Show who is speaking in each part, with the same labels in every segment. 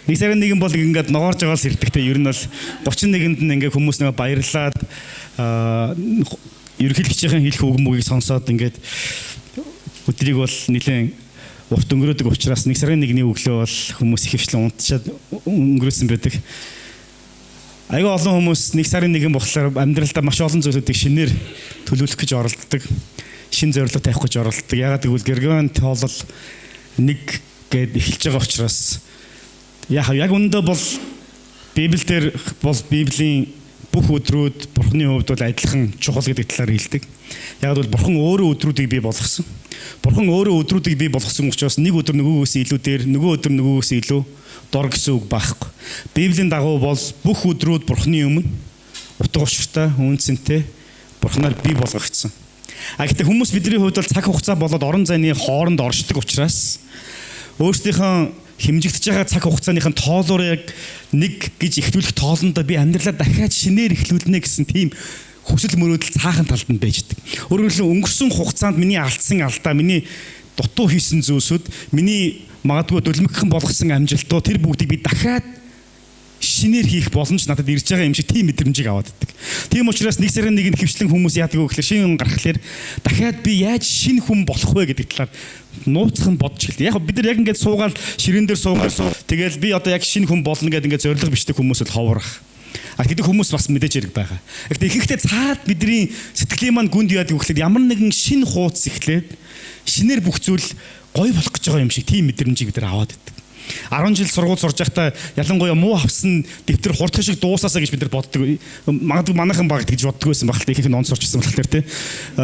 Speaker 1: Нэг сарын нэгэн бол ингээд ногоорж байгаа л ирдэг те. Ер нь бол 31-нд нь ингээд хүмүүс нэг баярлаад ерөнхийлөгчийн хэлэх үг мөгийг сонсоод ингээд өдрийг бол нэлээд урт өнгөрөөдөг учраас нэг сарын нэгний өглөө бол хүмүүс ихэвчлэн унтчаад өнгөрөөсөн байдаг. Айгүй олон хүмүүс нэг сарын нэгэн болохоор амьдралдаа маш олон зүйлүүдийг шинээр төлөвлөх гэж оролддог. Шин зорилго тавих гэж оролддог. Ягаад гэвэл Грегориан тоолол нэг гээд эхэлж байгаа учраас яг үүндээ бол Библиэлд бол Библийн бүх өдрүүд Бурхны хувьд бол адилхан чухал гэдэг талаар хэлдэг. Яг бол Бурхан өөрөө өдрүүдийг бий болгосон. Бурхан өөрөө өдрүүдийг бий болгосон учраас нэг өдөр нөгөөгөөс илүү дээр, нөгөө өдөр нөгөөгөөс илүү дор гэсэн үг байхгүй. Библийн дагуу бол бүх өдрүүд Бурхны өмнө утга учиртай, үнцэнтэй Бурханаар бий болгогдсон. Гэхдээ хүмүүс бидний хувьд бол цаг хугацаа болоод орон зайны хооронд оршдог учраас өөрсдийнхөө хэмжигдэж байгаа цаг хугацааныхын тоолоор яг нэг гэж ихлүүлэх тоолондоо би амьдралаа дахиад шинээр эхлүүлнэ гэсэн тийм хүсэл мөрөөдөл цаахан талд нь байждаг. Өөрөөр хэлбэл өнгөрсөн хугацаанд миний алдсан алдаа, миний дутуу хийсэн зүйлсүүд, миний магадгүй дөлмөгхөн болгосон амжилтууд тэр бүгдийг би дахиад шинээр хийх боломж надад ирж байгаа юм шиг тийм мэдрэмжийг аваад байдаг. Тийм учраас нэг сарын нэг нь хөвчлэн хүмүүс яадаг вэ гэхээр шинэ гарахлаар дахиад би яаж шинэ хүн болох вэ гэдэг талаар нууцхан бодж эхэлдэг. Яг бид нар яг ингээд суугаад ширээн дээр суугаад тэгэл би одоо яг шинэ хүн болно гэдэг ингээд зориг бичдэг хүмүүс л ховрох. Гэдэг хүмүүс бас мэдээж хэрэг байгаа. Гэхдээ ихэнхдээ цаад бидний сэтгэлийн маань гүнд яадаг вэ гэхээр ямар нэгэн шинэ хуудас эхлээд шинээр бүх зүйл гоё болох гэж байгаа юм шиг тийм мэдрэмжийг бид нар аваад байдаг. 10 жил сургууль сурж байхдаа ялангуяа муу авсан дэвтэр хурдхан шиг дуусаасаа гэж бид нар боддог. Магадгүй манайхан баг гэж боддог байсан баг л их ном сурчсан болохоор тий.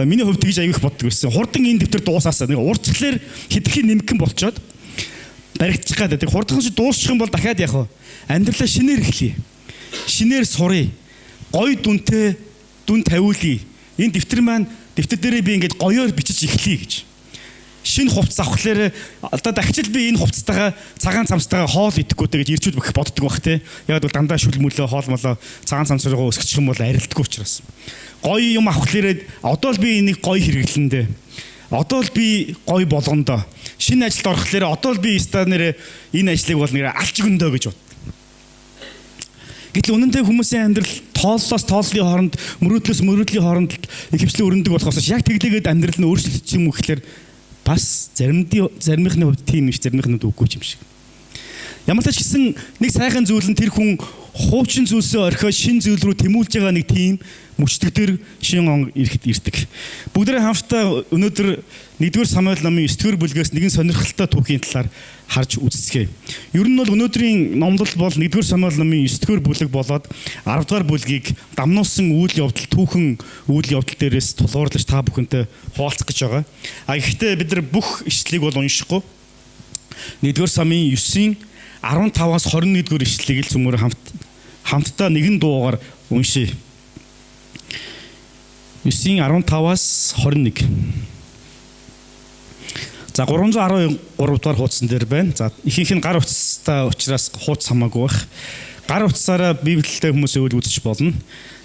Speaker 1: Миний хувьд тэгж аявих боддог байсан. Хурдан энэ дэвтэр дуусаасаа нэг урьдчилаар хэдхэн нэмгэн болчоод баригдчих гад байдаг. Хурдхан шиг дуусчих юм бол дахиад яг амьдралаа шинээр эхлэе. Шинээр сурыг. Гой дүнтэй дүн тавиулъя. Энэ дэвтэр маань дэвтэр дээрээ би ингээд гоёор бичиж эхлэе гэж. Шинэ хувцас авахлаар одоо дахиж би энэ хувцастайгаа цагаан цамцтайгаа хоол идэхгүйтэй гэж ирчүүд бэх боддог бах тий. Яг бол дандаа шүл мөлөө хоол молоо цагаан цамц руугаа өсгчих юм бол арилдаггүй учраас. Гоё юм авахлаар одоо л би энийг гоё хэрэглэндээ. Одоо л би гоё болгондоо. Шинэ ажилд орохлоор одоо л би станараа энэ ажлыг бол нэр алж өгөндөө гэж бод. Гэтэл үнэндээ хүмүүсийн амьдрал тооллоос тооллын хооронд мөрөөдлөөс мөрөөдлийн хооронд ихэвчлэн өрнөдөг болохоос яг тэглээгээд амьдрал нь өөрчлөгдөж юм уу гэхэлэр бас заримынхны хувьд тийм биш, заримынхны хувьд үгүй юм шиг. Ямар ч гэсэн нэг сайхан зүйл нь тэр хүн хуучин зүйлсээ орхиод шин зүйл рүү тэмүүлж байгаа нэг тийм мөчтөгдөр шин он ирдэг. Бүгдээ хамтдаа өнөөдөр 1-р Самуэль номын 9-р бүлгээс нэгэн сонирхолтой түүхийн талаар харж үзцгээе. Ер нь бол өнөөдрийн номдол бол 1-р Самуэль номын 9-р бүлэг болоод 10-р бүлгийг дамнуулсан үйл явдал түүхэн үйл явдал дээрээс тулгуурлаж та бүхэнтэй хуваалцах гэж байгаа. Гэхдээ бид нар бүх ишлэлийг бол уншихгүй. 1-р Самуэль 9-ийн 15-аас 21-р ишлэлийг л цөмөр хамтдаа нэгэн дуугаар уншия. 9-ийн 15-аас 21. За 313 дугаар хуудсан дээр байна. За ихэнх нь гар утастай учраас хуудас хамаагүй байх. Гар утасаараа Библиэлд хүмүүсийн үйл үзэж болно.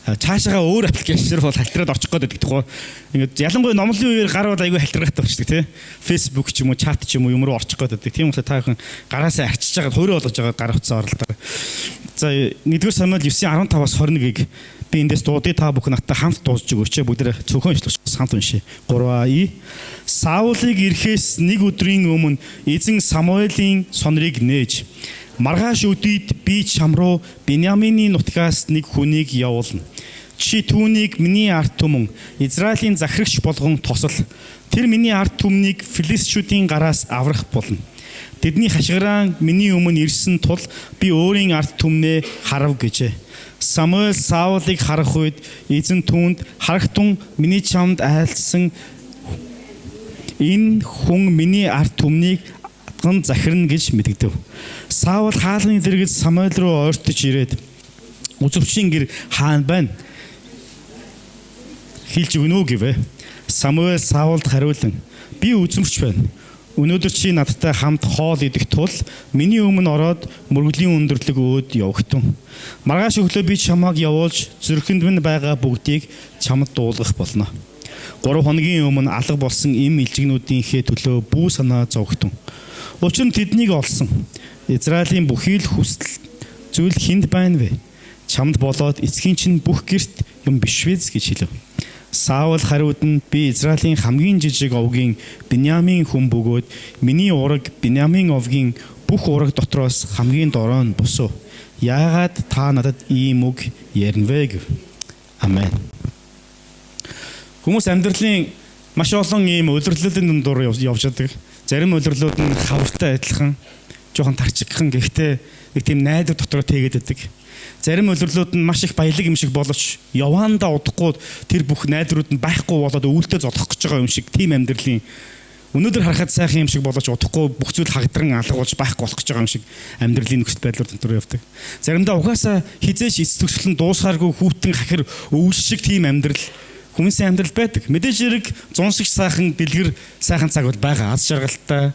Speaker 1: Цаашаага өөр аппликейшнээр бол халтраад орчих гээд байдаг тухай. Ингээд ялангуяа номлын үеэр гар бол аягүй халтраатай болчихдаг тий. Facebook ч юм уу, чат ч юм уу юм руу орчих гээд байдаг. Тийм учраас та бүхэн гараасаа арчиж байгаа хөрөө болгож байгаа гар утсаа оролдоо. За 1-р Самуэль 9:15-аас 21-ийг би эндээс дуудыг та бүхэн надтай хамт дуусж өгөөч. Бүгдээ цөөхөн ишлэж хамт уншия. 3 Саулыг ирэхээс нэг өдрийн өмнө эзэн Самуэлийн сонрыг нээж маргааш өдийд би чам руу Беньяминий нутгаас нэг хүнийг явуулна. Чи түүнийг миний ард түмэн Израилийн захирагч болгон тосол. Тэр миний ард түмнийг филистичүүдийн гараас аврах болно. Тэдний хашгираа миний өмнө ирсэн тул би өөрийн ард түмнээ харав гэжээ. Самуэль Саулыг харах үед эзэн түүнд харагтун миний чамд айлсан энэ хүн миний ард түмнийг атган захирна гэж мэдгэдэв. Саул хаалганы дэргэд Самуэль руу ойртож ирээд үзэгчийн гэр хаана байна? Хэлж өгнө үү гэвэ. Самуэль Саулд хариулан би үзэмч байна. Өнөөдөр чи надтай хамт хоол идэх тул миний өмнө ороод мөргөлийн өндөрлөг өөд явагтун. Маргааш өглөө би чамааг явуулж зүрхэнд минь байгаа бүгдийг чамд дуулгах болно. 3 хоногийн өмнө алга болсон эм илжигнүүдийнхээ төлөө бүү санаа зовгтун. Учир нь тэднийг олсон. Израилийн бүхий л хүсэл зүйл хүнд байна вэ? Чамд болоод эцгийн чинь бүх гэрт юм биш вэз гэж хэлв. Саул хариуд нь би Израилийн хамгийн жижиг овгийн Биньямин хүн бөгөөд миний ураг Биньямин овгийн бүх ураг дотроос хамгийн дорой нь босов. Яагаад та надад ийм үг ярина вэ гэв. Амен. Хүмүүс амьдралын маш олон ийм удирлуудын дундуур явж байдаг. Зарим удирлууд нь хавртай адилхан, жоохон тарчигхан гэхдээ нэг тийм найдвар дотроо тэгээд байдаг. Зарим удирлууд нь маш их баялаг юм шиг боловч яваандаа удахгүй тэр бүх найдварууд нь байхгүй болоод өвөлдөө зодох гэж байгаа юм шиг тийм амьдралын өнөөдөр харахад сайхан юм шиг боловч удахгүй бүх зүйл хагдран алга болж байхгүй болох гэж байгаа юм шиг амьдралын нөхцөл байдлууд дотор явдаг. Заримдаа угаасаа хизээч эц төгсгөл нь дуусгааргүй хүүтэн хахир өвөл шиг тийм амьдрал хүмүүсийн амьдрал байдаг. Мэдээж хэрэг зунсагч сайхан дэлгэр сайхан цаг бол байгаа. Аз жаргалтай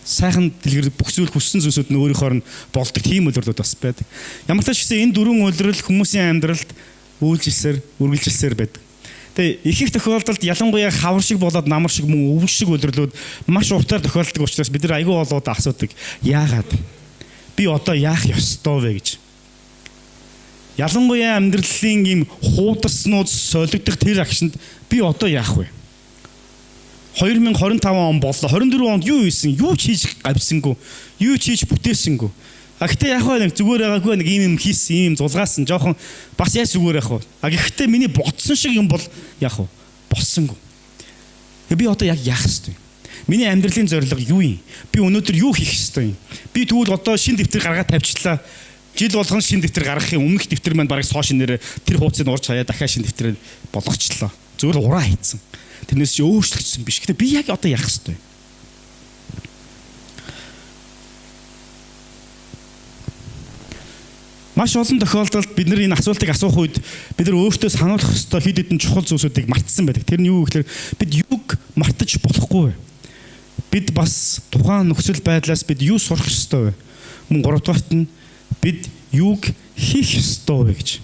Speaker 1: сайхан дэлгэр бүх зүйл хүссэн зүйлсүүд нь өөрийнхөө нь болдог тийм үйлрэлүүд бас байдаг. Ямар ч гэсэн энэ дөрвөн үйлрэл хүмүүсийн амьдралд үйлжилсээр, үргэлжилсээр байдаг. Тэгээ их тохиолдолд ялангуяа хавар шиг болоод намар шиг мөн өвөл шиг үйлрэлүүд маш уртаар тохиолддог учраас бид нар айгүй болоод асуудаг. Яагаад? Би одоо яах ёстой вэ гэж. Ялангуяа амьдралын ийм хуудаснууд солигдох тэр агшинд би одоо яах вэ? 2025 он боллоо. 24 онд юу хийсэн? Юу ч хийж гавьсангүй. Юу ч хийж бүтээсэнгүй. Гэхдээ яг нэг зүгээр байгаагүй нэг ийм юм хийсэн, ийм зулгаасан жоохон бас яаж зүгээр яг вэ? Гэхдээ миний бодсон шиг юм бол яг вэ? Болсонгүй. Би одоо яг яах ёстой? Миний амьдралын зорилго юу юм? Би өнөөдөр юу хийх ёстой юм? Би тэгвэл одоо шин дэвтэр гаргаад тавьчлаа. Жил болгон шин дэвтэр гаргахын өмнөх дэвтэр маань бараг сошин нэрээр тэр хуудсыг урж хаяа дахиад шин дэвтрээр болгочлоо. Зүгээр ураа хийцэн. Тэрнээс чи өөрчлөгдсөн биш. Гэтэ би яг одоо яах ёстой? Маш олон тохиолдолд бид нар энэ асуултыг асуух үед бид нар өөртөө сануулах ёстой хэд хэдэн чухал зүйлсүүдийг мартсан байдаг. Тэр нь юу гэхээр бид юуг мартаж болохгүй. Бид бас тухайн нөхцөл байдлаас бид юу сурах ёстой вэ? Мөн гуравдугаарт нь бид юуг хийх ёстой вэ гэж.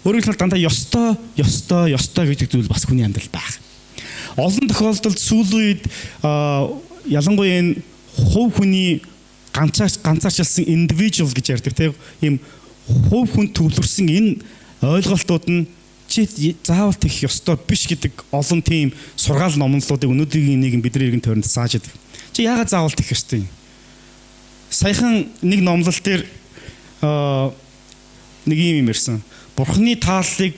Speaker 1: Өөрөөр хэлбэл дандаа ёстой гэдэг зүйл бас хүний амьдрал байх. Олон тохиолдолд сүүлийн үед ялангуяа энэ хувь хүний ганцаарчилсан individual гэж ярьдаг тийм ийм хувь хүн төвлөрсөн энэ ойлголтууд нь чи заавал тэгэх ёстой биш гэдэг олон тийм сургаал номлолуудыг өнөөдрийн нийгэм бидний иргэн тойронд зааж байдаг. Чи яагаад заавал тэгэх ёстой юм? Саяхан нэг номлол дээр нэг юм ирсэн. Бурхны тааллыг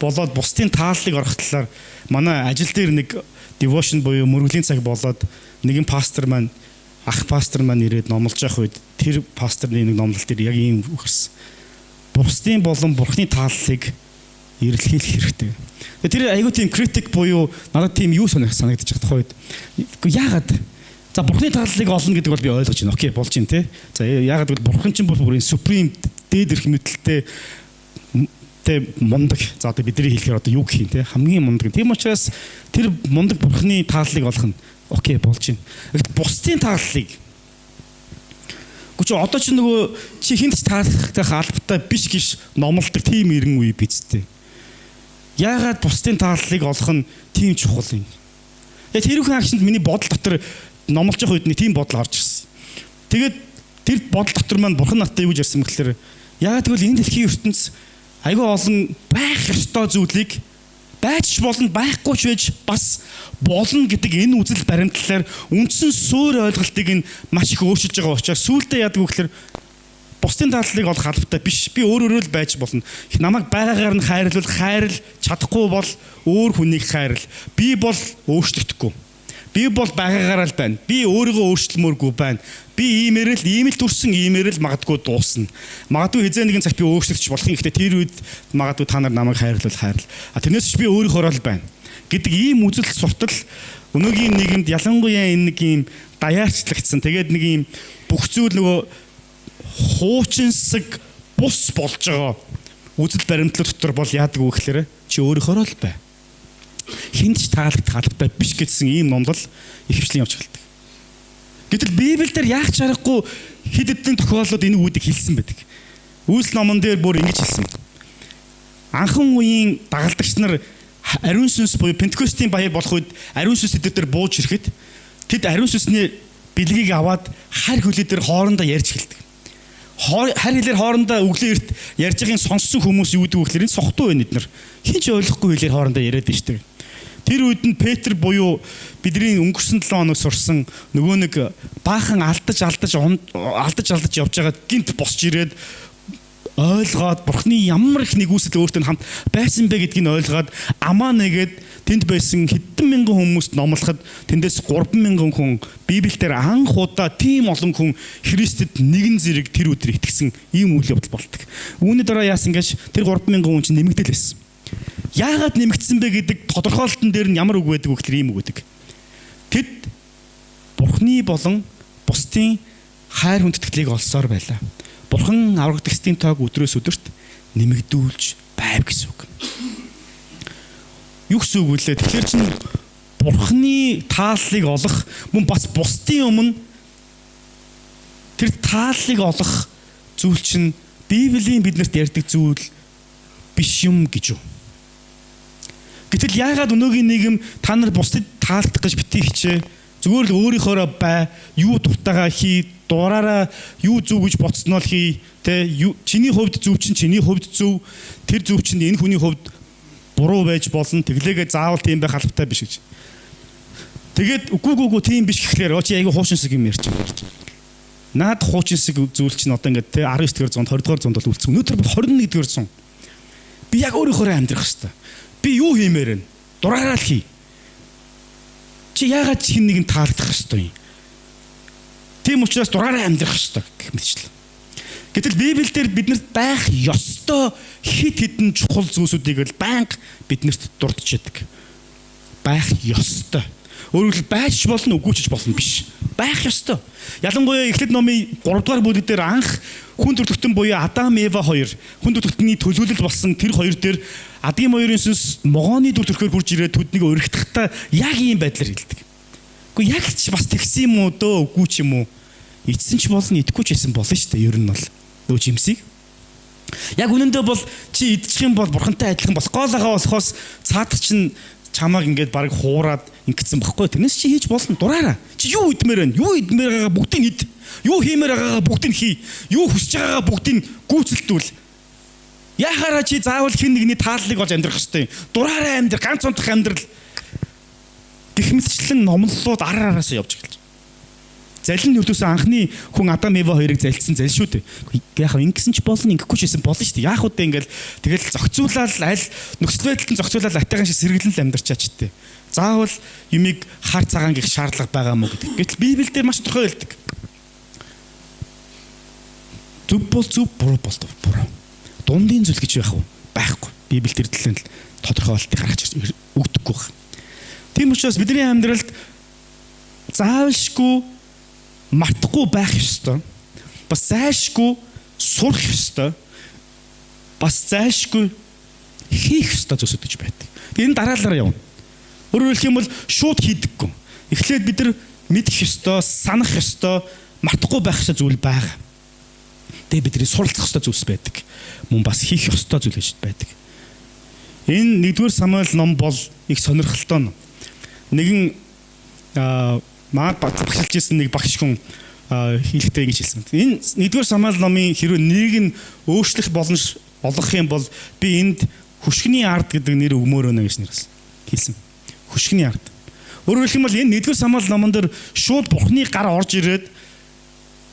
Speaker 1: болоод бусдын тааллыг орох талаар манай ажил дээр нэг devotion буюу мөргөлийн цаг болоод нэгэн пастор маань ах пастор маань ирээд номлож явах үед тэр пасторны нэг номлол дээр яг ийм өгсөн. Бусдын болон Бурхны тааллыг эрэлхийлэх хэрэгтэй. Тэр айгүй тийм критик буюу надад тийм юу санагдаж байгаа тухайд. Яагаад? За Бурхны тааллыг олно гэдэг бол би ойлгож байна. Окей, болж байна те. За яагаад гэвэл Бурхан чинь бүр бүрийн supreme дээд эрх мэдлэлтэй мундаг. За одоо бидний хэлэхээр одоо юу гэх юм те хамгийн мундаг. Тийм учраас тэр мундаг Бурхны тааллыг олох нь окей болж байна. Гэхдээ бусдын тааллыг гүч одоо ч нөгөө чи хинт таалахтай албатай биш гэж номлодог тийм иргэн үе бидтэй. Яагаад бусдын тааллыг олох нь тийм чухал юм? Яг тэр хүн агшинд миний бодол дотор номлож явах үед нэг тийм бодол орж ирсэн. Тэгээд тэр бодол дотор маань Бурхан надтай юу гэж ярьсан мэхлээр яагаад гэвэл энэ дэлхийн ертөнц айгүй олон байх ёстой зүйлийг байж болно байхгүй ч байж бас болно гэдэг энэ үзэл баримтлалаар үндсэн суурь ойлголтыг нь маш их өөрчилж байгаа учраас сүүлдээ яадаг вэ гэхээр бусдын тааллыг олох албатай биш. Би өөрөөрөө л байж болно. Намайг байгаагаар нь хайрлуул хайрл чадахгүй бол өөр хүнийг хайрл. Би бол өөрчлөгдөхгүй. Би бол байгаагаараа л байна. Би өөрийгөө өөрчлөмөөргүй байна. Би иймэрэл төрсөн иймэрэл магадгүй дуусна. Магадгүй хизээ нэгэн цагт би өөрчлөгдөж болох юм. Гэхдээ тэр үед магадгүй та нар намайг хайрлуул хайрл. Тэрнээс ч би өөрийнхөө л байна гэдэг ийм үзэл суртал өнөөгийн нийгэмд ялангуяа энэ нэг ийм даяарчлагдсан. Тэгээд нэг ийм бүх зүйл нөгөө хуучинсаг бус болж байгаа үзэл баримтлал дотор бол яадаг вэ гэхээр чи өөрийнхөө л бай. Хинт ч таалагдах албатай биш гэсэн ийм номдол ихэвчлэн явж эхэлдэг. Гэтэл Библиэл дээр яах чаргагүй хэд хэдэн тохиолдолд энэ үүдийг хэлсэн байдаг. Үйлс номон дээр бүр ингэж хэлсэн. Анхан үеийн дагалдагч нар ариун сүнс буюу Пентекостийн баяр болох үед ариун сүнс эдгээр дээр бууж ирэхэд тэд ариун сүнсний бэлгийг аваад харь хөлөө дээр хоорондоо ярьж эхэлдэг. Харь хэлээр хоорондоо өглөө эрт ярьж байгааг сонссон хүмүүс юу гэдэг вэ гэхээр энэ сохтуу байна эднэр. Хинч ойлгохгүй хэлээр хоорондоо яриад штеп. Тэр үед нь Петр буюу бидний өнгөрсөн 7 хоног сурсан нөгөө нэг баахан алдаж явж байгаа гинт босч ирээд ойлгоод бурхны ямар их нэгүсэл өөртөө хамт байсан бэ гэдгийг ойлгоод амаа нэгээд тэнд байсан хэдэн мянган хүмүүст номлоход тэндээс 3,000 хүн Библиэлд анх удаа тийм олон хүн Христэд нэгэн зэрэг тэр өдөр итгэсэн ийм үйл явдал болдог. Үүний дараа яасан гэж тэр 3,000 хүн чинь нэмэгдэл байсан. Яагаад нэмэгдсэн бэ гэдэг тодорхойлолтын дээр нь ямар үг байдаг вэ гэхээр ийм үг байдаг. Тэд бурхны болон бусдын хайр хүндэтгэлийг олсоор байлаа. Бурхан аврагдагчдын тоог өдрөөс өдөрт нэмэгдүүлж байв гэсэн үг. Юу гэсэн үг вэ? Тэгэхээр чинь бурхны тааллыг олох мөн бас бусдын өмнө тэр тааллыг олох зүйл чинь Библийн биднэрт ярьдаг зүйл биш юм гэж юу? Гэтэл яагаад өнөөгийн нийгэм та нар бусдад таалдах гэж битгий хичээ? Зүгээр л өөрийнхоороо бай, юу дуртайгаа хий, дураараа юу зөв гэж бодсноо л хий, тэ чиний хувьд зөв чинь чиний хувьд зөв, тэр зөв чинь энэ хүний хувьд буруу байж болно. Тэглээгээ заавал тийм байх албатай биш гэж. Тэгээд үгүй тийм биш гэхлээр чи айгүй хуучинсэг юм ярьж байгаа. Наад хуучинсэг зүйл чинь одоо ингээд тэ 19-р зуунд 20-р зуунд бол үлдсэн. Өнөөдөр бол 21-р зуун. Би яг өөрийнхөө амьдрах хэрэгтэй. Би юу хиймээр вэ? Дураараа л хий. Чи яагаад чин нэг нь таалдах хэрэгтэй юм? Тийм учраас дураараа амьдрах хэрэгтэй гэх мэтчлээ. Гэтэл Библиэлд биднэрт байх ёстой хит хитэн чухал зүйлсүүдийг л байнга биднэрт дурдчихдаг. Байх ёстой. Өөрөөр хэлбэл байж болно үгүй ч болно биш. Байх ёстой. Ялангуяа Эхлэл номын 3 дугаар бүлэг дээр анх хүн төрлөختөн буюу Адам, Ева хоёр хүн төрлөختний төлөөлөл болсон тэр хоёр дээр Адгийн хоёрын сүнс могооны дүр төрхөөр хурж ирээд төднийг өргөхдөхтаа яг ийм байдлаар хэлдэг. Гэхдээ яг ч бас тэгсэн юм уу дөө үгүй ч юм уу? Эцсэн ч болно, идэхгүй ч байсан болно шүү дээ. Ер нь бол нөө жимсийг. Яг үнэндээ бол чи идчих юм бол бурхантай адилхан болох гоолагаа болохоос цаадах чинь чамааг ингээд баг хуураад ингэсэн баггүй. Тэрнээс чи хийж болно. Дураараа. Чи юу идмээр вэ? Юу идмээр байгаагаа бүгдийг ид. Юу хиймээр байгаагаа бүгдийг хий. Юу хүсэж байгаагаа бүгдийг гүйцэлдүүл. Яхаараа чи заавал хэн нэгний тааллыг олж амьдрах ёстой. Дураараа амьдр, ганц унтах амьдрал. Гэх мэтчлэн номлолууд ар араасаа явж эхэлж. Залин нөлөөс анхны хүн Адам Ева хоёрыг залилсан зал шүү дээ. Яг ингэсэн ч болно, ингэхгүй ч байсан болно шүү дээ. Яг үдэ ингээл тэгэл зохицуулаад аль нөхцөл байдалд нь зохицуулаад атайхан шиг сэргэлэн л амьдарчаач тээ. Заавал юмыг хар цагаан гэх шаардлага байгаа мó гэдэг. Гэтэл Библиэлд маш тодорхой хэлдэг. Зөв бол зөв, буруу бол буруу. Дундын зүйл гэж байх уу? Байхгүй. Библиэлд эрлэн л тодорхойлолтыг гаргаж өгдөггүй байна. Тийм учраас бидний амьдралд заавалшгүй мартахгүй байх ёстой. Бас зайлшгүй сурах ёстой. Бас зайлшгүй хийх ёстой зүйлсүүд гэж байдаг. Энэ дараалалаар явна. Өөрөөр хэлэх юм бол шууд хийдэггүй. Эхлээд бид нар мэдэх ёстой, санах ёстой, мартахгүй байх ёстой зүйл байгаа. Тэгээ бидний суралцах ёстой зүйлс байдаг. Мөн бас хийх ёстой зүйл гэж байдаг. Энэ 1-р Самуэль ном бол их сонирхолтой ном. Нэгэн маад багшилж ирсэн нэг багш хүн хэлэхдээ ингэж хэлсэн. Энэ 1-р Самуэль номын хэрвээ нэрийг нь өөрчлөх болгох юм бол би энд хөшгөний ард гэдэг нэр өгмөр өнө гэж хэлсэн. Хөшгөний ард. Өөрөөр хэлэх юм бол энэ 1-р Самуэль номон дээр шууд Бурхны гар орж ирээд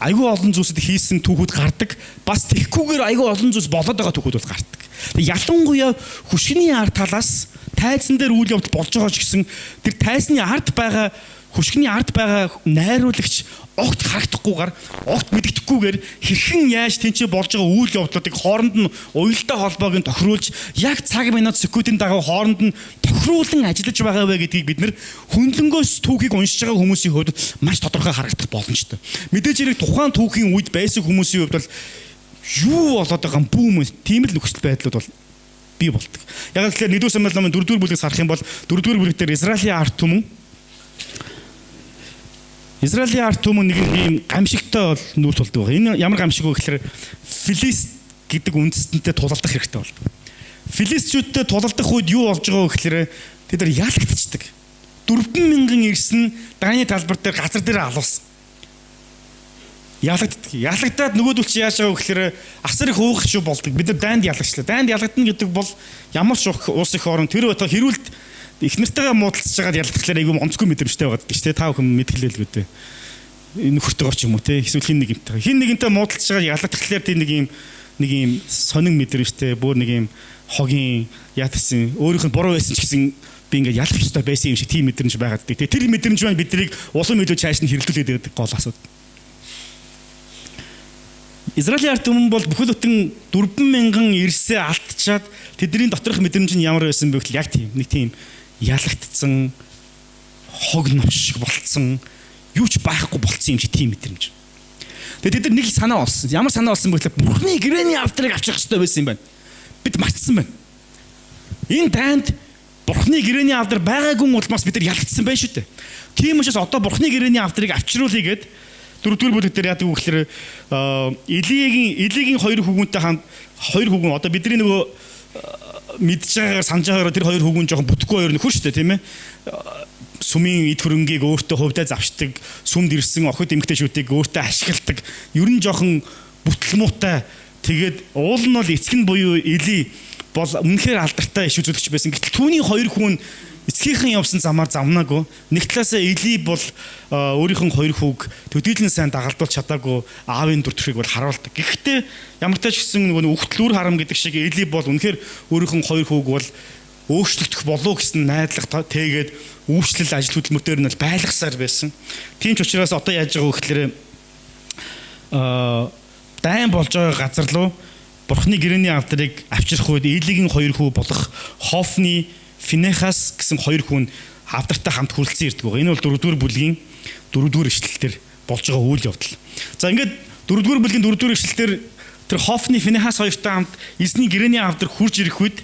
Speaker 1: айгүй олон зүйлсд хийсэн түүхүүд гардаг. Бас тэгхгүйгээр айгүй олон зүйлс болоод байгаа түүхүүд бол гардаг. Ялангуяа хөшгөний ард талаас тайзан дээр үйл явдал болж байгаа ч гэсэн тэр тайзны ард байгаа хөшгөний ард байгаа найруулагч огт харагдахгүйгээр огт мэддэхгүйгээр хэрхэн яаж тэнцээ болж байгаа үйл явдлуудыг хооронд нь уялдаа холбоог нь тохируулж яг цаг минут секундын дагуу хооронд нь тохируулан ажиллаж байгаа вэ гэдгийг бид нэр хөндлөнгөөс түүхийг уншиж байгаа хүмүүсийн хувьд маш тодорхой харагдах боломжтой. Мэдээж хэрэг тухайн түүхийн үед байсан хүмүүсийн хувьд бол юу болоод байгаа юм бүүм тийм л нөхцөл байдлууд бол бий болдог. Яг л тэгэхээр 1-р Самуэль номын 4-р бүлгээс харах юм бол 4-р бүлэг дээр Израилийн ард түмэн нэг ийм гамшигтай бол нүүр тулдаг байна. Энэ ямар гамшиг вэ гэхээр Филист гэдэг үндэстэнтэй тулалдах хэрэгтэй болдог. Филистчүүдтэй тулалдах үед юу болж байгаа вэ гэхээр тэд нар ялагдчихдаг. 4,000 ирсэн Даны талбар дээр газар дээр алуулсан. Ялагдаад нөгөөдөл чи яаж байгаа вэ гэхээр асар их уугах шүү болдог. Бид нар дайнд ялагчлаа. Дайнд ялагдана гэдэг бол ямар ч уус их орон тэр бата хэрүүлд их нартайгаа муудалцж байгаад ялагдахлаар айгүй онцгүй мэдрэмжтэй байгаад гэж тэ та бүхэн мэдгэлээ л гэдэг. Энэ нөхөртөөр ч юм уу те эсвэл хин нэгэнтэй муудалцж байгаа ялагдахлаар тэр нэг юм сонин мэдрэмжтэй бүр нэг юм хогийн яатсан өөрийнх нь буруу байсан ч гэсэн би ингээд ялах ёстой байсан юм шиг тийм мэдрэмж байгаад тий. Тэр мэдрэмж маань биднийг улам илүү цааш нь хэрэглүүлээд байдаг гол асуудал. Израилийн ард түмэн бол бүхэл бүтэн 4,000 эрсээ алдчихад тэдний доторх мэдрэмж нь ямар байсан бэ гэвэл яг тийм нэг тийм ялагдсан хог новш шиг болцсон юу ч байхгүй болцсон юм шиг тийм мэдрэмж. Тэгээд тэд нэг санаа олсон. Ямар санаа олсон бэ гэвэл Бурхны гэрээний авдрыг авчих хэрэгтэй байсан юм байна. Бид мартсан байна. Энэ танд Бурхны гэрээний авдар байгаагүй улмаас бид нар ялагдсан байна шүү дээ. Тийм учраас одоо Бурхны гэрээний авдрыг авчруулъя гэд 4-р бүлэг дээр яадаг вэ гэхээр Илигийн хоёр хүүгүнтэй хамт хоёр хүүгүн одоо бидний нөгөө мэдж байгаагаар санаж байгаагаар тэр хоёр хүүгүн жоохон бүтэхгүй хоёр нөхөр шүү дээ тийм ээ. Сүмийн эд хөрөнгийг өөртөө хувьдаа завшдаг, сүмд ирсэн охид эмэгтэйчүүдийг өөртөө ашигладаг. Ер нь жоохон бүтлмуутай. Тэгээд уул нь бол эцэг нь буюу Или бол үнэхээр алдартай иш үзүүлэгч байсан. Гэтэл түүний хоёр хүн эцгийнхэн явсан замаар замнаагүй. Нэг талаасаа Или бол өөрийнх нь хоёр хүүг төдийлэн сайн дагалдуулж чадаагүй аавын дүртхийг бол харуулдаг. Гэхдээ ямар ч гэсэн нөгөө үхтлүүр харам гэдэг шиг Или бол үнэхээр өөрийнх нь хоёр хүүг бол өөрчлөгдөх болов гэсэн найдлага тэгээд үйлчлэл ажил хөдөлмөртөөр нь байлгасаар байсан. Тийм ч учраас одоо яаж байгаа вэ гэхээр дайн болж байгаа газар руу Бурхны гэрээний авдрыг авчрах үед Илигийн хоёр хүү болох Хофны, Финехас гэсэн хоёр хүн авдартай хамт хүрэлцэн ирдэг байгаа. Энэ бол 4-р бүлгийн 4-р ишлэлээр болж байгаа үйл явдал. За ингээд 4-р бүлгийн 4-р ишлэлээр тэр Хофны, Финехас хоёртой хамт эзний гэрээний авдар хурж ирэх үед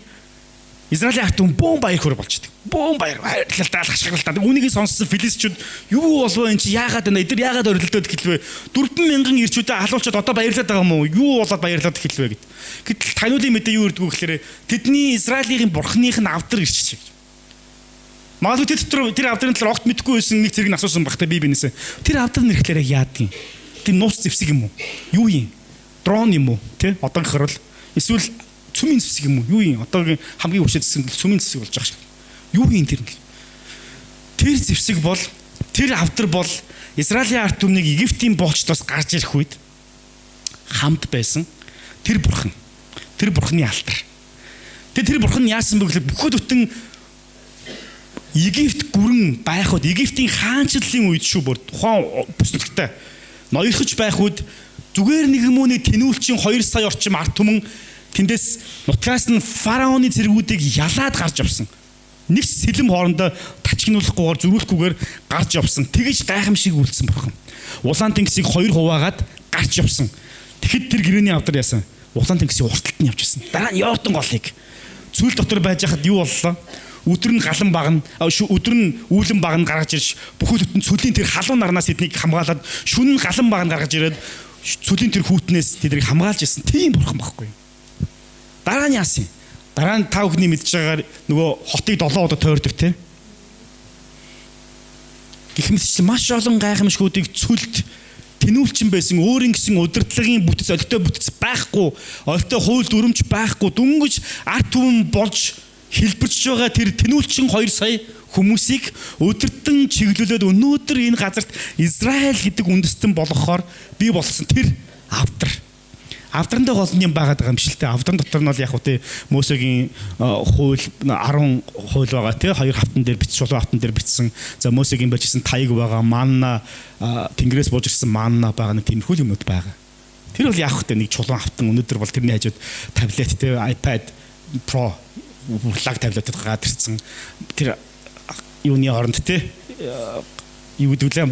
Speaker 1: Израилийн ард түмэн бөөн баяр хөөр болчдөг. Бөөн баярлалтай хашгиралтай. Үүнийг сонссон филистичүүд юу болов энэ чи яагаад байна? Эдгээр яагаад орилдоод хэлвэ? 4,000 ирчүүдээ халуучаад одоо баярлаад байгаа юм уу? Юу болоод баярлаад хэлвэ гэд. Гэтэл таниулын мэдээ юу ирдгүү гэхээр тэдний Израилийн бурхных нь авдар ирчих шиг. Магадгүй тэр авдрын талаар огт мэдэхгүй байсан нэг зэрэг асуусан багтаа би бинээсээ. Тэр авдар нь ирэхлээр яадаг юм? Тэр нууц зэвсэг юм уу? Юу юм? Дрон юм уу? Тэ? Одоо гэхэр бол эсвэл цүмийн зэвсэг юм уу? Юу юм? Одоогийн хамгийн хүчтэй зэвсэг цүмийн зэвсэг болж байгаа шиг. Юу юм тэр? Тэр зэвсэг бол тэр авдар бол Израилийн ард түмнийг Египтийн боолчдоос гарч ирэх үед хамт байсан тэр бурхан. Тэр бурханы алдар. Тэр бурхан яасан бэ гэхээр бүхэл бүтэн Египт гүрэн байх үед Египтийн хаанчлалын үед шүү бүр тухайн бүсэлттэй ноёрхож байх үед зүгээр нэг юм уу нэг тэнүүлчин 2 сая орчим ард түмэн тэндээс нутгаас нь фараоны зэргүүдийг ялаад гарч явсан. Нэг сэлэм хоорондоо тачигнуулахгүйгээр зөрүүлэхгүйгээр гарч явсан. Тэгэж гайхамшиг үлдсэн бурхан. Улаан тэнгисийг 2 хуваагаад гарч явсан. Тэгэхэд тэр гэрээний авдар яасан? Улаан тэнгисийн урталт нь явж ирсэн. Дараа нь Йордан голыг цүл дотор байж хахад юу боллоо? Өдөр нь галан багна, өдөр нь үүлэн багна гаргаж ирж бүхэл бүтэн цөлийн тэр халуун нарнаас эднийг хамгаалаад шүн нь галан багна гаргаж ирээд цөлийн тэр хүүтнээс тэднийг хамгаалж ирсэн. Тийм бурхан байхгүй. Дараа нь яасан? Дараа нь та бүхний мэдж байгаагаар нөгөө хотыг 7 удаа тойрдог те. Гэх мэтчлэн маш олон гайхамшгуудыг цүлд тэнүүлчин байсан өөрийн гэсэн удирдлагын бүтэц олтой бүтэц байхгүй, олтой хууль дүрмж байхгүй, дүнгэж ард түмэн болж хэлбэрч байгаа тэр тэнүүлчин 2 сая хүмүүсийг өдөртөн чиглүүлээд өнөөдөр энэ газарт Израиль гэдэг үндэстэн болгохоор бий болсон тэр авдар. Авдрандаа гол юм байгаад байгаа юм шиг л те. Авдран дотор нь бол яг үгүй Мосегийн хууль 10 хууль байгаа те. 2 хавтан дээр бичсэн, шулуун хавтан дээр бичсэн. За Мосегийн бичсэн таяг байгаа, манна тэнгэрээс бууж ирсэн манна байгаа нэг тиймэрхүү юмнууд байгаа. Тэр бол яг үгүй нэг чулуун хавтан өнөөдөр бол тэрний хажууд таблет те, iPad Pro лаг таблетад гараад ирсэн. Тэр юуны оронд те юу гэдвүлээ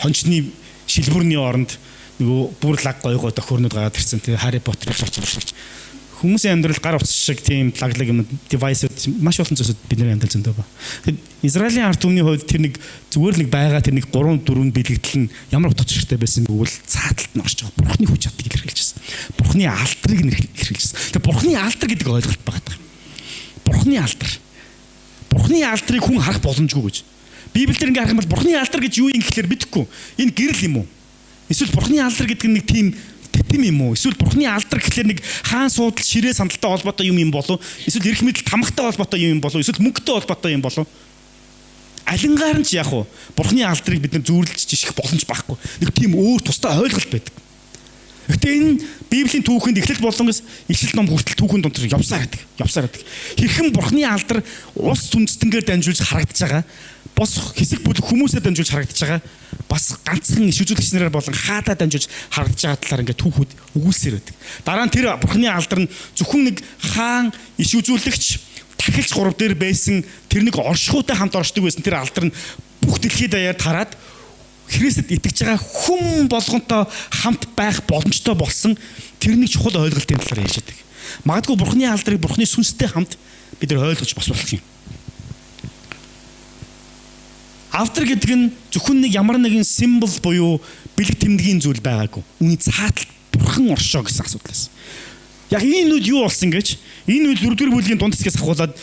Speaker 1: хончны шилбүрний оронд нөгөө бүр лаг гойгоо тохиорнууд гараад ирсэн. Тэгээ Harry Potter болчихсон. Хүмүүсийн амьдрал гар утас шиг тийм лаглаг юм девайсууд маш олон зүйлсүүд бидний амьдрал зөндөө ба. Тэгэхээр Израилийн ард түмний хувьд тэр нэг зүгээр нэг байгаа тэр нэг 3-4 бэлэгдэл нь ямар утгатай ширтэй байсан гэвэл цааталт нь орж байгаа. Бурхны хүч чаддгийг илэрхийлжсэн. Бурхны алдрыг илэрхийлжсэн. Тэгээ Бурхны алдар гэдэг ойлголт байгаа. Бурхны алдар. Бурхны алдрыг хүн харах боломжгүй гэж. Библиэр ингээ харах юм бол Бурхны алдар гэж юу юм гэхээр мэдэхгүй. Энэ гэрэл юм уу? Эсвэл бурхны алдар гэдэг нь нэг тийм тэтм юм уу? Эсвэл бурхны алдар гэхэлэр нэг хаан суудал ширээ сандалтай холбоотой юм болов? Эсвэл эрх мэдэл тамгатай холбоотой юм болов? Эсвэл мөнгөтэй холбоотой юм болов? Алингаар нь ч яг уу бурхны алдрыг бид нар зүүрлэж жишгэх боломж байхгүй. Нэг тийм өөр тусдаа ойлголт байдаг. Гэтэ энэ Библийн түүхэнд эхлэл болонгос ишлэл ном хүртэл түүхэн донд явсаар байдаг. Хэрхэн бурхны алдар улс үндэстэнгээр дамжуулж харагдаж байгаа, бос хэсэг бүлэг хүмүүсээр дамжуулж харагдаж байгаа, бас ганцхан иш үзүүлэгч нараар болон хаадаа дамжуулж харагдаж байгаа талаар ингээд түүхүүд өгүүлсээр байдаг. Дараа нь тэр бурхны алдар нь зөвхөн нэг хаан иш үзүүлэгч дахилч гурав дээр байсан тэр нэг оршихуйтай хамт оршдог байсан тэр алдар нь бүх дэлхийд даяар тараад Христэд итгэж байгаа хүн болгонтой хамт байх боломжтой болсон тэрний чухал ойлголтын талаар ярьж байдаг. Магадгүй бурхны алдрыг бурхны сүнстэй хамт бид нар ойлгож бас болох юм. Автор гэдэг нь зөвхөн нэг ямар нэгэн символ буюу бэлэг тэмдгийн зүйл байгаагүй. Үүний цаатал бурхан оршоо гэсэн асуудал. Яг энэ нүд юу болсон гэж энэ үйл 4-р бүлгийн дунд хэсгээс ахуулаад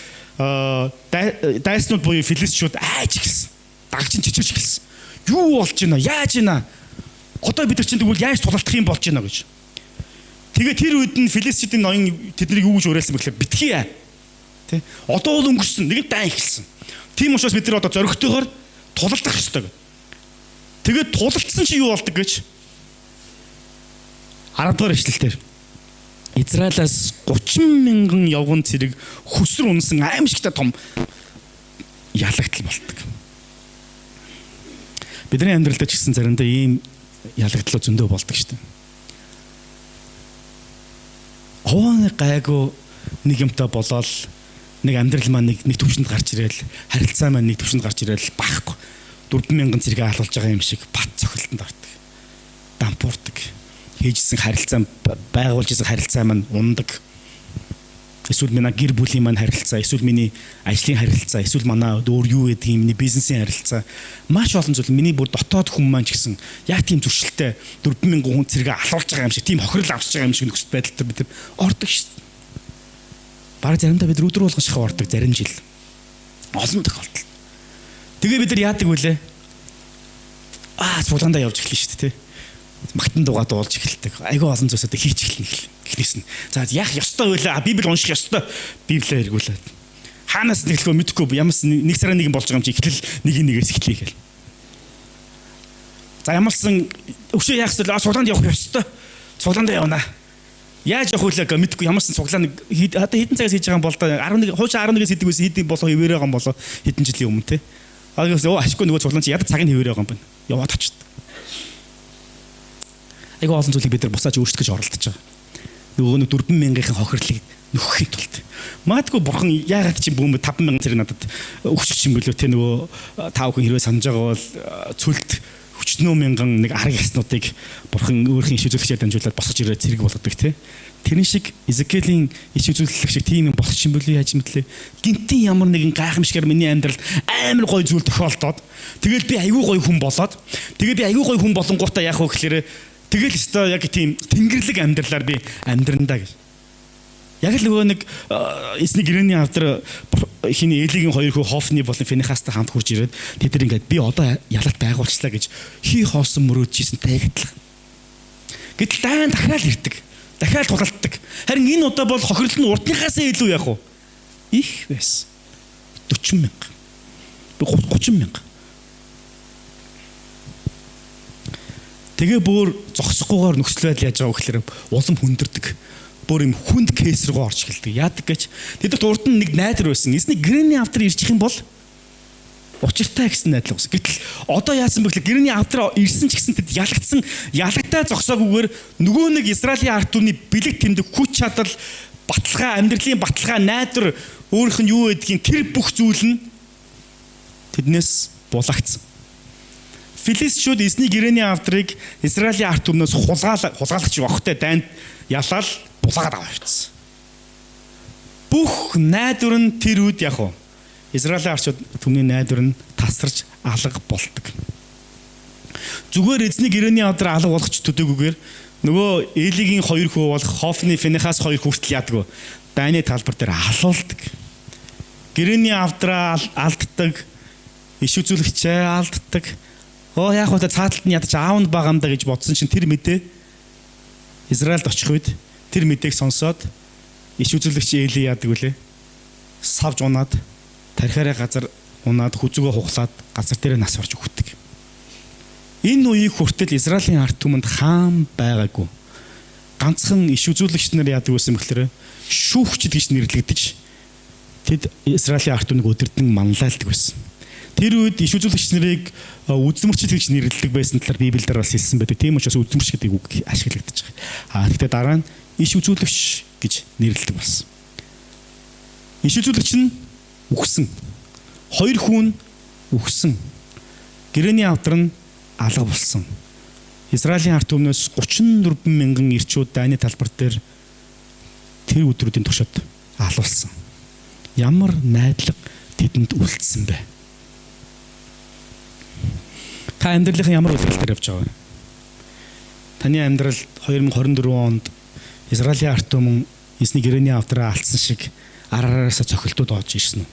Speaker 1: дайснууд буюу филистчүүд айж эхэлсэн. Дагчин чичирч эхэлсэн. Юу болж байна? Яаж байна? Одоо бид нар чинь тэгвэл яаж тулалдах юм болж байна гэж. Тэгээ тэр үед нь филистчүүдийн ноён тэднийг юу гэж уриалсан бэ гэхээр битгий. Тэ? Одоо бол өнгөрсөн. Нэгэн дай эхэлсэн. Тийм учраас бид нар одоо зоригтойгоор тулалдах ёстой. Тэгээд тулалдсан чи юу болдог гэж 10 дугаар эшлэлээр Израилаас 30,000 явган цэрэг хөсөр унсан аимшигтай том ялагдал болдог. Бидний амьдралд ч гэсэн заримдаа ийм ялагдлууд зөндөө болдог шүү дээ. Овооны гайгүй нэг юмтай болоод нэг амьдрал маань нэг төвшөнд гарч ирээл, харилцаа маань нэг төвшөнд гарч ирээл баахгүй 4,000 зэрэг хаалуулж байгаа юм шиг бат цохилтонд ортог. Дампуурдаг. Хийжсэн харилцаа байгуулж исэн харилцаа маань ундаг. Эсвэл манай гэр бүлийн маань харилцаа, эсвэл миний ажлын харилцаа, эсвэл манай өөр юу гэдэг юм, миний бизнесийн харилцаа маш олон зүйл миний бүр дотоод хүн маань ч гэсэн яг тийм зөрчилтэй 4,000 хүн зэрэг алуулж байгаа юм шиг, тийм хохирол авчиж байгаа юм шиг нөхцөл байдалтай бид ордог шүү дээ. Бараг заримдаа бид өдөр болгон шахав ордог зарим жил. Олон тохиолдолд. Тэгээ бид нар яадаг вүлээ? Цуглаандаа явж эхэлнэ шүү дээ, тий. Магтан дугаа дуулж эхэлдэг. Айгүй олон зүйлсээ хийч эхэлнэ эхнээс нь. За яах ёстой байлаа. Библи унших ёстой. Библиэ эргүүлээд. Хаанаас нэглэхөө мэдэхгүй ямарс нэг сарын нэгэн болж байгаа юм чи эхлэл нэгээс эхлэе гэл. За ямарсан өвшөө яах вэ? Цуглаанд явах ёстой. Цуглаандаа явна. Яаж явах вэ гэдэггүй ямарсан цуглаан одоо хэдэн цагаас хийж байгаа юм бол да 11 хуучин 11-ээс хийдэг байсан хийдэг болоо хөвөрөө байгаа юм болоо хэдэн жилийн өмнө те. Ашиггүй нөгөө цуглаан чи ядаж цагийн хөвөрөө байгаа юм байна. Яваад очт. Айгүй олон зүйлийг бид нар бусаач өөрсдөө гэж оролдож байгаа. Нөгөө 4,000-ийн хохирлыг нөхөхийн тулд. Магадгүй бурхан яагаад чи бөөмө 5,000 зэрэг надад өгч юм бөлөө те нөгөө 5 хүн хэрвээ санаж байгаа бол цүлт хүчнөө мянган нэг арга яснуудыг бурхан өөрхийн иш үзүүлэгчээр дамжуулаад босгож ирээд зэрэг болгодог те. Тэрэн шиг Изекелийн иш үзүүлэлт шиг тийм юм болох юм бөлөө яаж мэдлээ. Гинтийн ямар нэгэн гайхамшигэр миний амьдралд амар гоё зүйл тохиолдоод тэгэл би айгүй гоё хүн болоод тэгээ би айгүй гоё хүн болонгуудаа яах вэ гэхээр тэгэл өстой яг тийм тэнгэрлэг амьдралаар би амьдрандаа гэж. Яг л нөгөө нэг эсний гэрээний автар хиний Элигийн хоёр хүү Хофны болон Финехастай хамт хурж ирээд тэд нар ингээд би одоо ялалт байгуулчлаа гэж хий хоосон мөрөөдчихсэн тайгадлах. Гэтэл дайн дахиад ирдэг. Дахиад тулалддаг. Харин энэ удаа бол хохирол нь урдныхаас илүү яах вэ? Их байсан. 40,000. 30,000. Тэгээ бүр зогсохгүйгээр нөхцөл байдал яаж байгаа гэхээр улам хүндэрдэг. Бүр юм хүнд кейс рүү орж эхэлдэг. Яадаг гэж тэд урд нь нэг найдар байсан. Эсний гэрээний автар ирчих юм бол учиртай гэсэн найдлага байсан. Гэтэл одоо яасан бэ гэхээр гэрээний автар ирсэн ч гэсэн тэд ялагтаа зогсоогүйгээр нөгөө нэг Израилийн ард түмний бэлэг тэмдэг хүч чадал, баталгаа, амьдралын баталгаа, найдар өөрийнх нь юу гэдгийг тэр бүх зүйл нь тэднээс булаагцсан. Филистчүүд эзний гэрээний авдрыг Израилийн ард түмнээс хулгаалагч огтой дайнд ялаад булаагаад авчихсан. Бүх найдвар нь тэр үед яг уу Израилийн ард түмний найдвар нь тасарч алга болдог. Зүгээр эзний гэрээний авдар алга болгоч төдөөгүйгээр нөгөө Элигийн хоёр хүү бол Хофны Финехас хоёр хүүхдэл яадаг. Дайны талбар дээр алуулдаг. Гэрээний авдраа алддаг, иш үзүүлэгчээ алддаг. яг хөө цааталт нь ядаж аав нь байгаа юм да гэж бодсон чинь тэр мэдээ Израильд очих үед тэр мэдээг сонсоод иш үзүүлэгч Эли яадаг вүлээ. Савж унаад тархиараа газар унаад хүзүгөө хуглаад газар дээр нас орж өгдөг. Энэ үеийг хүртэл Израилийн ард түмэнд хаан байгаагүй. Ганцхан иш үзүүлэгч нар яадаг байсан бэхлээрээ шүүгчд гэж нэрлэгдэж тэд Израилийн ард түмнийг өдөрдөн манлайлдаг байсан. Тэр үед иш үзүүлэгч нарыг үзмэрчд гэж нэрлэдэг байсан талаар Библиэлд бас хэлсэн байдаг. Тийм учраас үзмэрч гэдэг үг ашиглагдаж байгаа. Гэхдээ дараа нь иш үзүүлэгч гэж нэрлэдэг болсон. Иш үзүүлэгч нь үхсэн. 2 хүн үхсэн. Гэрээний авдар нь алга болсон. Израилийн ард түмнээс 34 мянган ирчүүд дайны талбар дээр тэр өдрүүдийн туршид алуулсан. Ямар найдлага тэдэнд үлдсэн бэ? Та амьдралын ямар үйлдэлээр явж байгаа вэ? Таны амьдрал 2024 онд Израилийн ард түмэн эзний гэрээний авдраа алдсан шиг араараасаа цохилтууд оож ирсэн үү?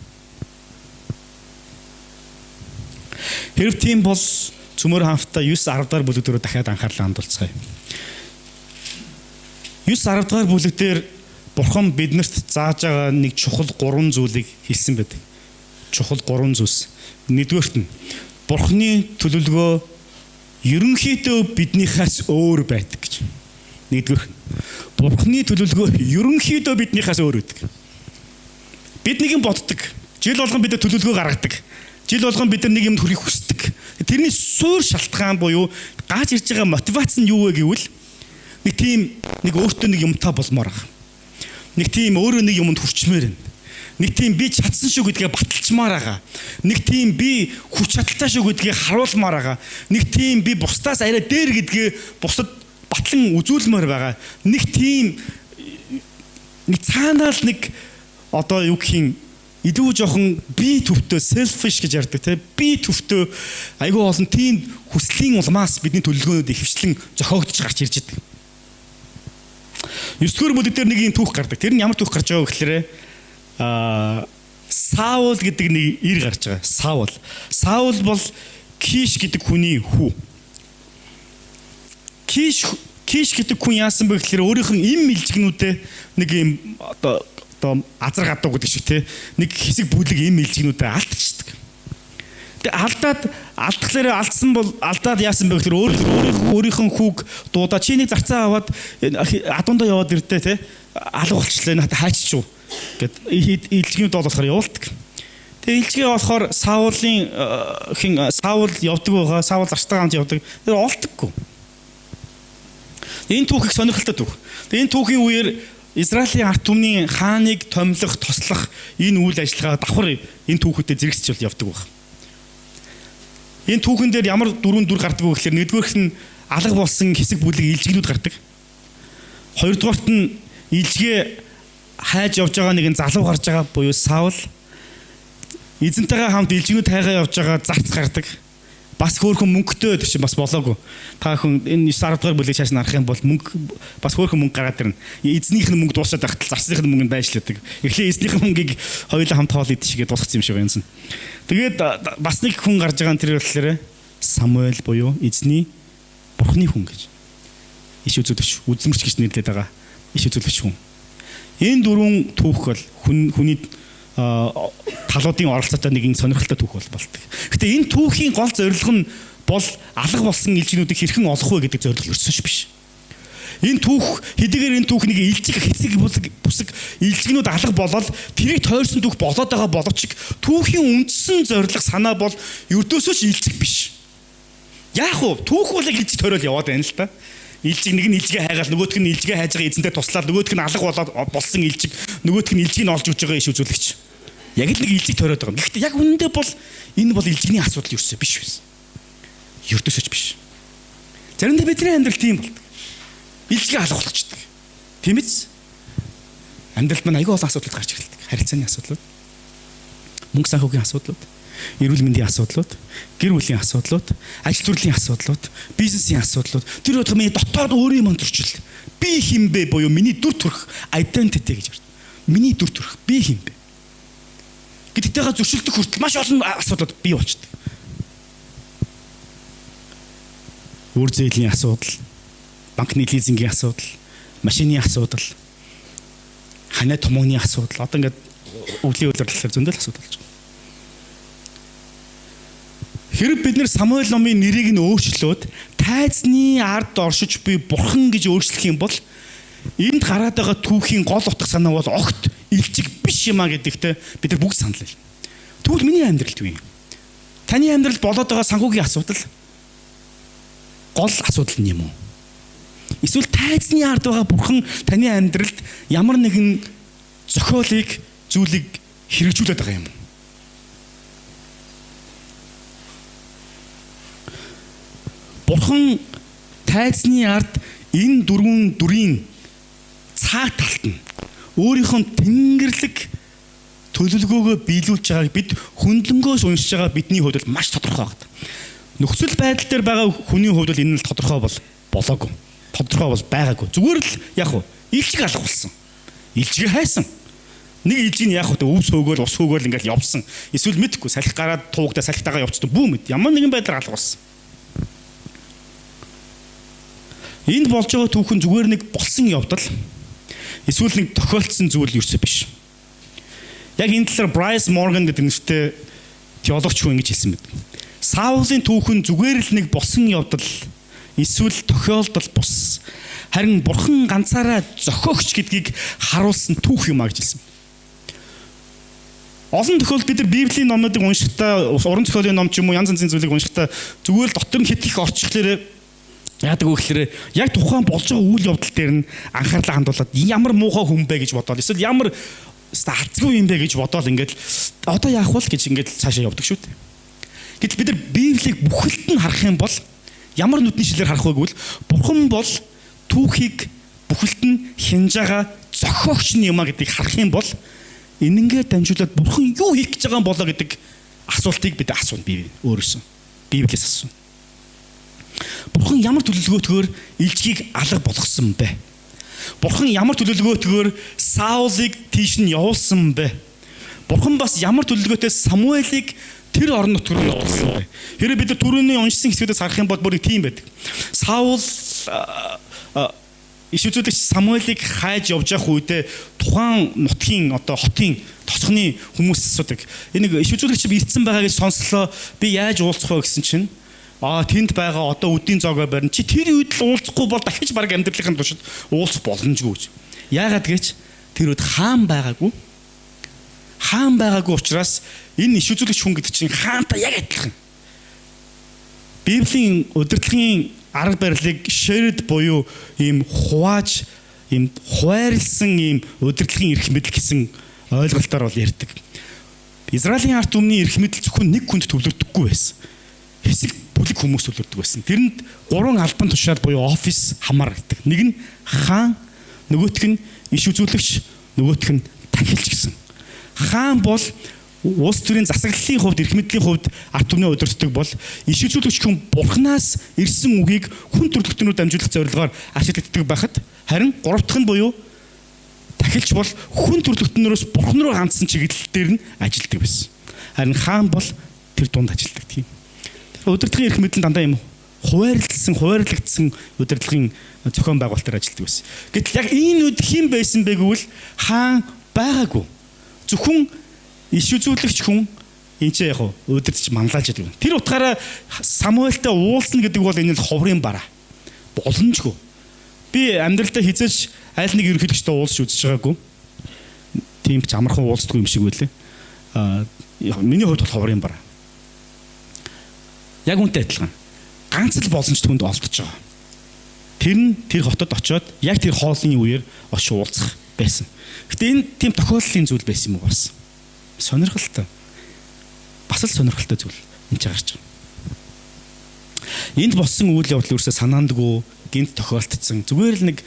Speaker 1: Хэрв тийм бол цөмөр хамтдаа 9-10 дахь бүлэг дээр дахиад анхаарлаа хандуулцгаая. 9-10 дахь бүлэг дээр Бурхан биднэрт зааж байгаа нэг чухал 3 зүйлийг хэлсэн байдаг. Чухал 3 зүйлс. Нэгдүгээрт нь Бурханы төлөвлөгөө ерөнхийдөө биднийхээс өөр байдаг гэж. Нэгдүгээр нь Бурханы төлөвлөгөө ерөнхийдөө биднийхээс өөр байдаг. Бид нэг юм боддог. Жил болгон бид төлөвлөгөө гаргадаг. Жил болгон бид нэг юмд хүрэхийг хүсдэг. Тэрний суур шалтгаан буюу гааж ирж байгаа мотивац нь юу вэ гэвэл нэг өөртөө нэг юмтай болмоор байгаа. Нэг тийм өөрөө нэг юмд хүрчмээр байна. Нэг тийм би чадсан шүү гэдгээ баталчмаар байгаа. Нэг тийм би хүч чадалтай шүү гэдгээ харуулмаар байгаа. Нэг тийм би бусдаас арай дээр гэдгээ бусдад батлан үзүүлмээр байгаа. Нэг тийм нэг цаанаа л нэг одоо юу гэх юм илүү жоохон би төвтөө selfish гэж ярьдаг те би төвтөө айгүй олон тийм хүслийн улмаас бидний төлөвлөгөөнүүд ихэвчлэн зохиогдож гарч ирж байдаг. 9-р бүлэг дээр нэг юм түүх гардаг. Тэр нь ямар түүх гарч байгаа вэ гэхээр Саул гэдэг нэг ир гарч байгаа. Саул бол Киш гэдэг хүний хүү. Киш гэдэг хүн яасан бэ гэхээр өөрийнх нь им мэлжгнүүдээ нэг юм одоо азар гадуу гэдэг шиг те нэг хэсэг бүлэг им мэлжгнүүдээ алдчихдаг. Тэгээ алдаад яасан бэ гэхээр өөрийнх нь хүүг дуудаа чи нэг зарцаа аваад адуундаа яваад ирдэ те алга болчихлоо надад хайччихв гэд илжгнүүд болохоор явуулдаг. Тэгээ илжгээ болохоор Саул явдаг байгаа. Саул зарцтай хамт явдаг. Тэр олдоггүй. Энэ түүхийг сонирхолтой түүх. Тэгээ энэ түүхийн үеэр Израилийн ард түмний хааныг томилох, тослох энэ үйл ажиллагаа давхар энэ түүхэдээ зэрэгсчил явдаг баг. Энэ түүхэн дээр ямар дүр гардаг вэ гэхээр нэгдүгээрх нь алга болсон хэсэг бүлэг илжгнүүд гардаг. Хоёрдугаарт нь илжгээ хайж явж байгаа нэгэн залуу гарч байгаа буюу Саул. Эзэнтэйгээ хамт илжгнүүд хайгаа явж байгаа зарц гардаг. Бас хөөрхөн мөнгөтэй гэдэг чинь бас болоогүй. Та хүн энэ 9-10 дахь бүлэг цааш нарах юм бол мөнгө бас хөөрхөн мөнгө гараад ирнэ. Эзнийх нь мөнгө дуусаад байхад зарцных нь мөнгө нь байжлаадаг. Эхлээ эзнийх нь мөнгийг хоёулаа хамт хоол идчихгээ дуусгасан юм шиг байна. Тэгээд бас нэг хүн гарч байгаа нь тэр болохоор Самуэль буюу эзний Бурхны хүн гэж. Иш үзүүлэгч, үзмэрч гэж нэрлэдэг байгаа. Иш үзүүлэгч хүн. Энэ дөрвөн түүх бол хүний талуудын оролцоотой нэгэн сонирхолтой түүх болдог. Гэтэ энэ түүхийн гол зорилго нь бол алга болсон илжгнүүдийг хэрхэн олох вэ гэдэг зорилго ерөөсөө биш. Энэ түүх хэдийгээр энэ түүхнийг илжих хэсэг бүсэг илжгнүүд алга болоод тэрийг тойрсон түүх болоод байгаа боловч түүхийн үндсэн зорилго санаа бол ердөөсөө ч илжих биш. Яг уу түүх бол илжих тойрол яваад байна л та. Илжиг нэг нь илжгээ хайгаал нөгөөх нь илжгээ хайж байгаа эзэнтэй туслаад нөгөөх нь алга болоод болсон илжиг нөгөөх нь илжгийг олж өгч байгаа иш үзүүлэгч. Яг л нэг илжиг тойроод байгаа юм. Гэхдээ яг үнэндээ бол энэ бол илжигний асуудал юу ч биш байсан. Ердөөсөө ч биш. Заримдаа бидний амьдрал тийм болдог. Илжгээ алга болгочдөг. Тийм биз? Амьдралд маань аягүй олон асуудал гарч эхэлдэг. Харилцааны асуудлууд, мөнгө санхүүгийн асуудлууд, эрүүл мэндийн асуудлууд, гэр бүлийн асуудлууд, ажил төрлийн асуудлууд, бизнесийн асуудлууд. Тэр бодох миний дотоод өөрийн мөн зөрчил. Би хинбэ буюу миний дүр төрх identity гэж ярьдаг. Миний дүр төрх би хинбэ. Гэдэгтэйгээ зөрчилдөх хүртэл маш олон асуудлууд бий болчдөг. үр зээлийн асуудал, банкны лизингийн асуудал, машины асуудал, ханаа томооны асуудал. Одоо ингээд өвлийн үйлдвэрлэлээр зөндөл асуудал болж байна. Хэрэг бид нэр Самуэль номын нэрийг нь өөрчлөөд тайзны ард оршиж буй бурхан гэж өөрчлөх юм бол энд гараад байгаа түүхийн гол утга санаа бол огт илчиг биш юм а гэдэгтээ бид нар бүгд санал байна. Тэгвэл миний амьдралд юу юм? Таны амьдралд болоод байгаа санхүүгийн асуудал гол асуудал нь юм уу? Эсвэл тайзны ард байгаа бурхан таны амьдралд ямар нэгэн зохиолыг, зүйлийг хэрэгжүүлээд байгаа юм уу? Бурхан тайзны ард энэ дөрвөн дүрийн цааг талт нь өөрийнхөө тэнгэрлэг төлөвлөгөөгөө биелүүлж байгааг бид хөндлөнгөөс уншиж байгаа бидний хувьд маш тодорхой байна. Нөхцөл байдал дээр байгаа хүний хувьд энэ нь тодорхой болоогүй. Тодорхой бол байгаагүй. Зүгээр л яг уу илжиг алга болсон. Илжиг хайсан. Нэг илжиг нь яг уу өвс хөөгөөл ус хөөгөөл ингээл явсан. Эсвэл мэдхгүй салхи гараад туугдаа салхитагаа явцдаг бүү мэд. Ямар нэгэн байдлаар алга болсон. Энд болж байгаа түүхэн зүгээр нэг болсон явдал. Эсвэл нэг тохиолдсон зүйл юусе биш. Яг энэ талаар Bryce Morgan гэдэг нэртэй теологч хүн ингэж хэлсэн мэт. Саулийн түүхэн зүгээр л нэг болсон явдал эсвэл тохиолдол бус. Харин бурхан ганцаараа зохиогч гэдгийг харуулсан түүх юм а гэж хэлсэн. Олон тохиолдолд бид нар Библийн номуудыг уншихдаа, уран зохиолын ном ч юм уу янз янзын зүйлийг уншихдаа зүгээр л дотор нь хит их орчихлоо. Яадаг вэ гэхээр яг тухайн болж байгаа үйл явдал дээр нь анхаарлаа хандуулад ямар муухай хүн бэ гэж бодоод эсвэл ямар алцгүй юм бэ гэж бодоод ингээд одоо яах вэ гэж ингээд цаашаа явдаг шүү дээ. Гэтэл бид нар Библийг бүхэлд нь харах юм бол ямар нүдний шилээр харах вэ гэвэл бурхан бол түүхийг бүхэлд нь хянж байгаа зохиогч юм а гэдгийг харах юм бол энэнгээр дамжуулаад бурхан юу хийх гэж байгаа юм болоо гэдэг асуултыг бид асууна бие өөрөөсөө. Библиэс асууна. Бурхан ямар төлөвлөгөөгөөр илжгийг алга болгосон бэ? Бурхан ямар төлөвлөгөөгөөр Саулыг тийш нь явуулсан бэ? Бурхан бас ямар төлөвлөгөөтэй Самуэлийг тэр орон нутгаар нь явуулсан бэ? Хэрэв бид нар түрүүний уншсан хэсгүүдээс харах юм бол бүр тийм байдаг. Саул иш үзүүлэгч Самуэлийг хайж явж явах үедээ тухайн нутгийн одоо хотын тосхны хүмүүс асуудаг. Энийг иш үзүүлэгч бэлдсэн байгаа гэж сонслоо. Би яаж уулзах вэ гэсэн чинь тэнд байгаа одоо үдийн зоогоо барина. Чи тэр үед л уулзахгүй бол дахиж баг амьдралын туршид уулзах боломжгүй гэж. Яагаад гэж тэр үед хаан байгаагүй. Хаан байгаагүй учраас энэ иш үзүүлэгч хүн гэдэг чинь хаантай яг адилхан. Библийн удирдлагын арга барилыг shared буюу ийм хувааж, ийм хуваарлсан ийм удирдлагын эрх мэдэл гэсэн ойлголтоор бол ярьдаг. Израилийн ард түмний эрх мэдэл зөвхөн нэг хүнд төвлөрдөггүй байсан. Хэсэг бүлэг хүмүүс төлөвлөдөг байсан. Тэрэнд 3 албан тушаал буюу офис хамаар гэдэг. Нэг нь хаан, нөгөөх нь иш үзүүлэгч, нөгөөх нь тахилч гэсэн. Хаан бол улс төрийн засаглалын хувьд, эрх мэдлийн хувьд ард түмний удирддаг бол иш үзүүлэгч хүн бурхнаас ирсэн үгийг хүн төрлөختнөөр дамжуулах зорилгоор ашиглагддаг байхад харин 3 дахь нь буюу тахилч бол хүн төрлөختнөөс бурхан руу хандсан чиглэл дээр нь ажилладаг байсан. Харин хаан бол тэр дунд ажилладаг тийм. Удирдлагын эрх мэдэл дандаа юм хуваарлагдсан удирдлагын зохион байгуулалтаар ажилладаг байсан. Гэтэл яг энэ үед хэн байсан бэ гэвэл хаан байгаагүй. Зөвхөн иш үзүүлэгч хүн энэ ч яг удирдч манлайлж байдаг. Тэр утгаараа Самуэльтай уулзна гэдэг бол энэ л ховрын бараа. Боломжгүй. Би амьдралдаа хизээч аль нэг ерөнхийлөгчтэй уулзч үзэж байгаагүй. Тийм ч амархан уулздаггүй юм шиг байлээ. Миний хувьд бол ховрын бараа. Яг үнтэй адилхан. Ганц л боломж түнд олдож байгаа. Тэр нь тэр хотод очиод яг тэр хоолны үеэр очиж уулзах байсан. Гэтэ энэ тийм тохиолдлын зүйл байсан юм уу бас? Сонирхолтой. Бас л сонирхолтой зүйл энэ ч гарч байгаа. Энд болсон үйл явдал ерөөсөө санаандгүй гинт тохиолдсон. Зүгээр л нэг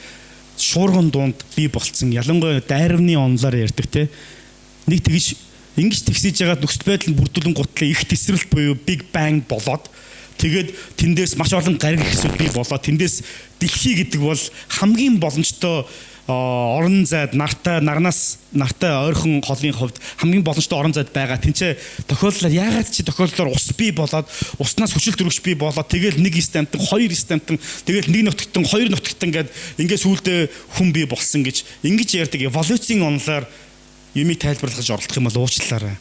Speaker 1: шуурган дунд бий болцсон. Ялангуяа дайравны онлоор ярьдаг те. Нэг тэгж ингэж тэгсэж байгаа нөхцөл байдал бүрдүүлэн гутлаа их тесрэлт буюу Big Bang болоод тэгээд тэндээс маш олон гариг хэсүүд бий болоод тэндээс дэлхий гэдэг бол хамгийн боломжтой орон зайд нарнаас ойрхон холын хувьд хамгийн боломжтой орон зайд байгаа. Тинчээ тохиолдлоор яагаад чи тохиолдлоор ус бий болоод уснаас хүчил төрөгч бий болоод тэгэл нэг системтэн, хоёр системтэн, тэгэл нэг нутагтан, хоёр нутагтан гэд ингээд сүүлдээ хүн бий болсон гэж ингэж ярьдаг. Эволюцийн онолоор юмыг тайлбарлаж оролдох юм бол уучлаарай.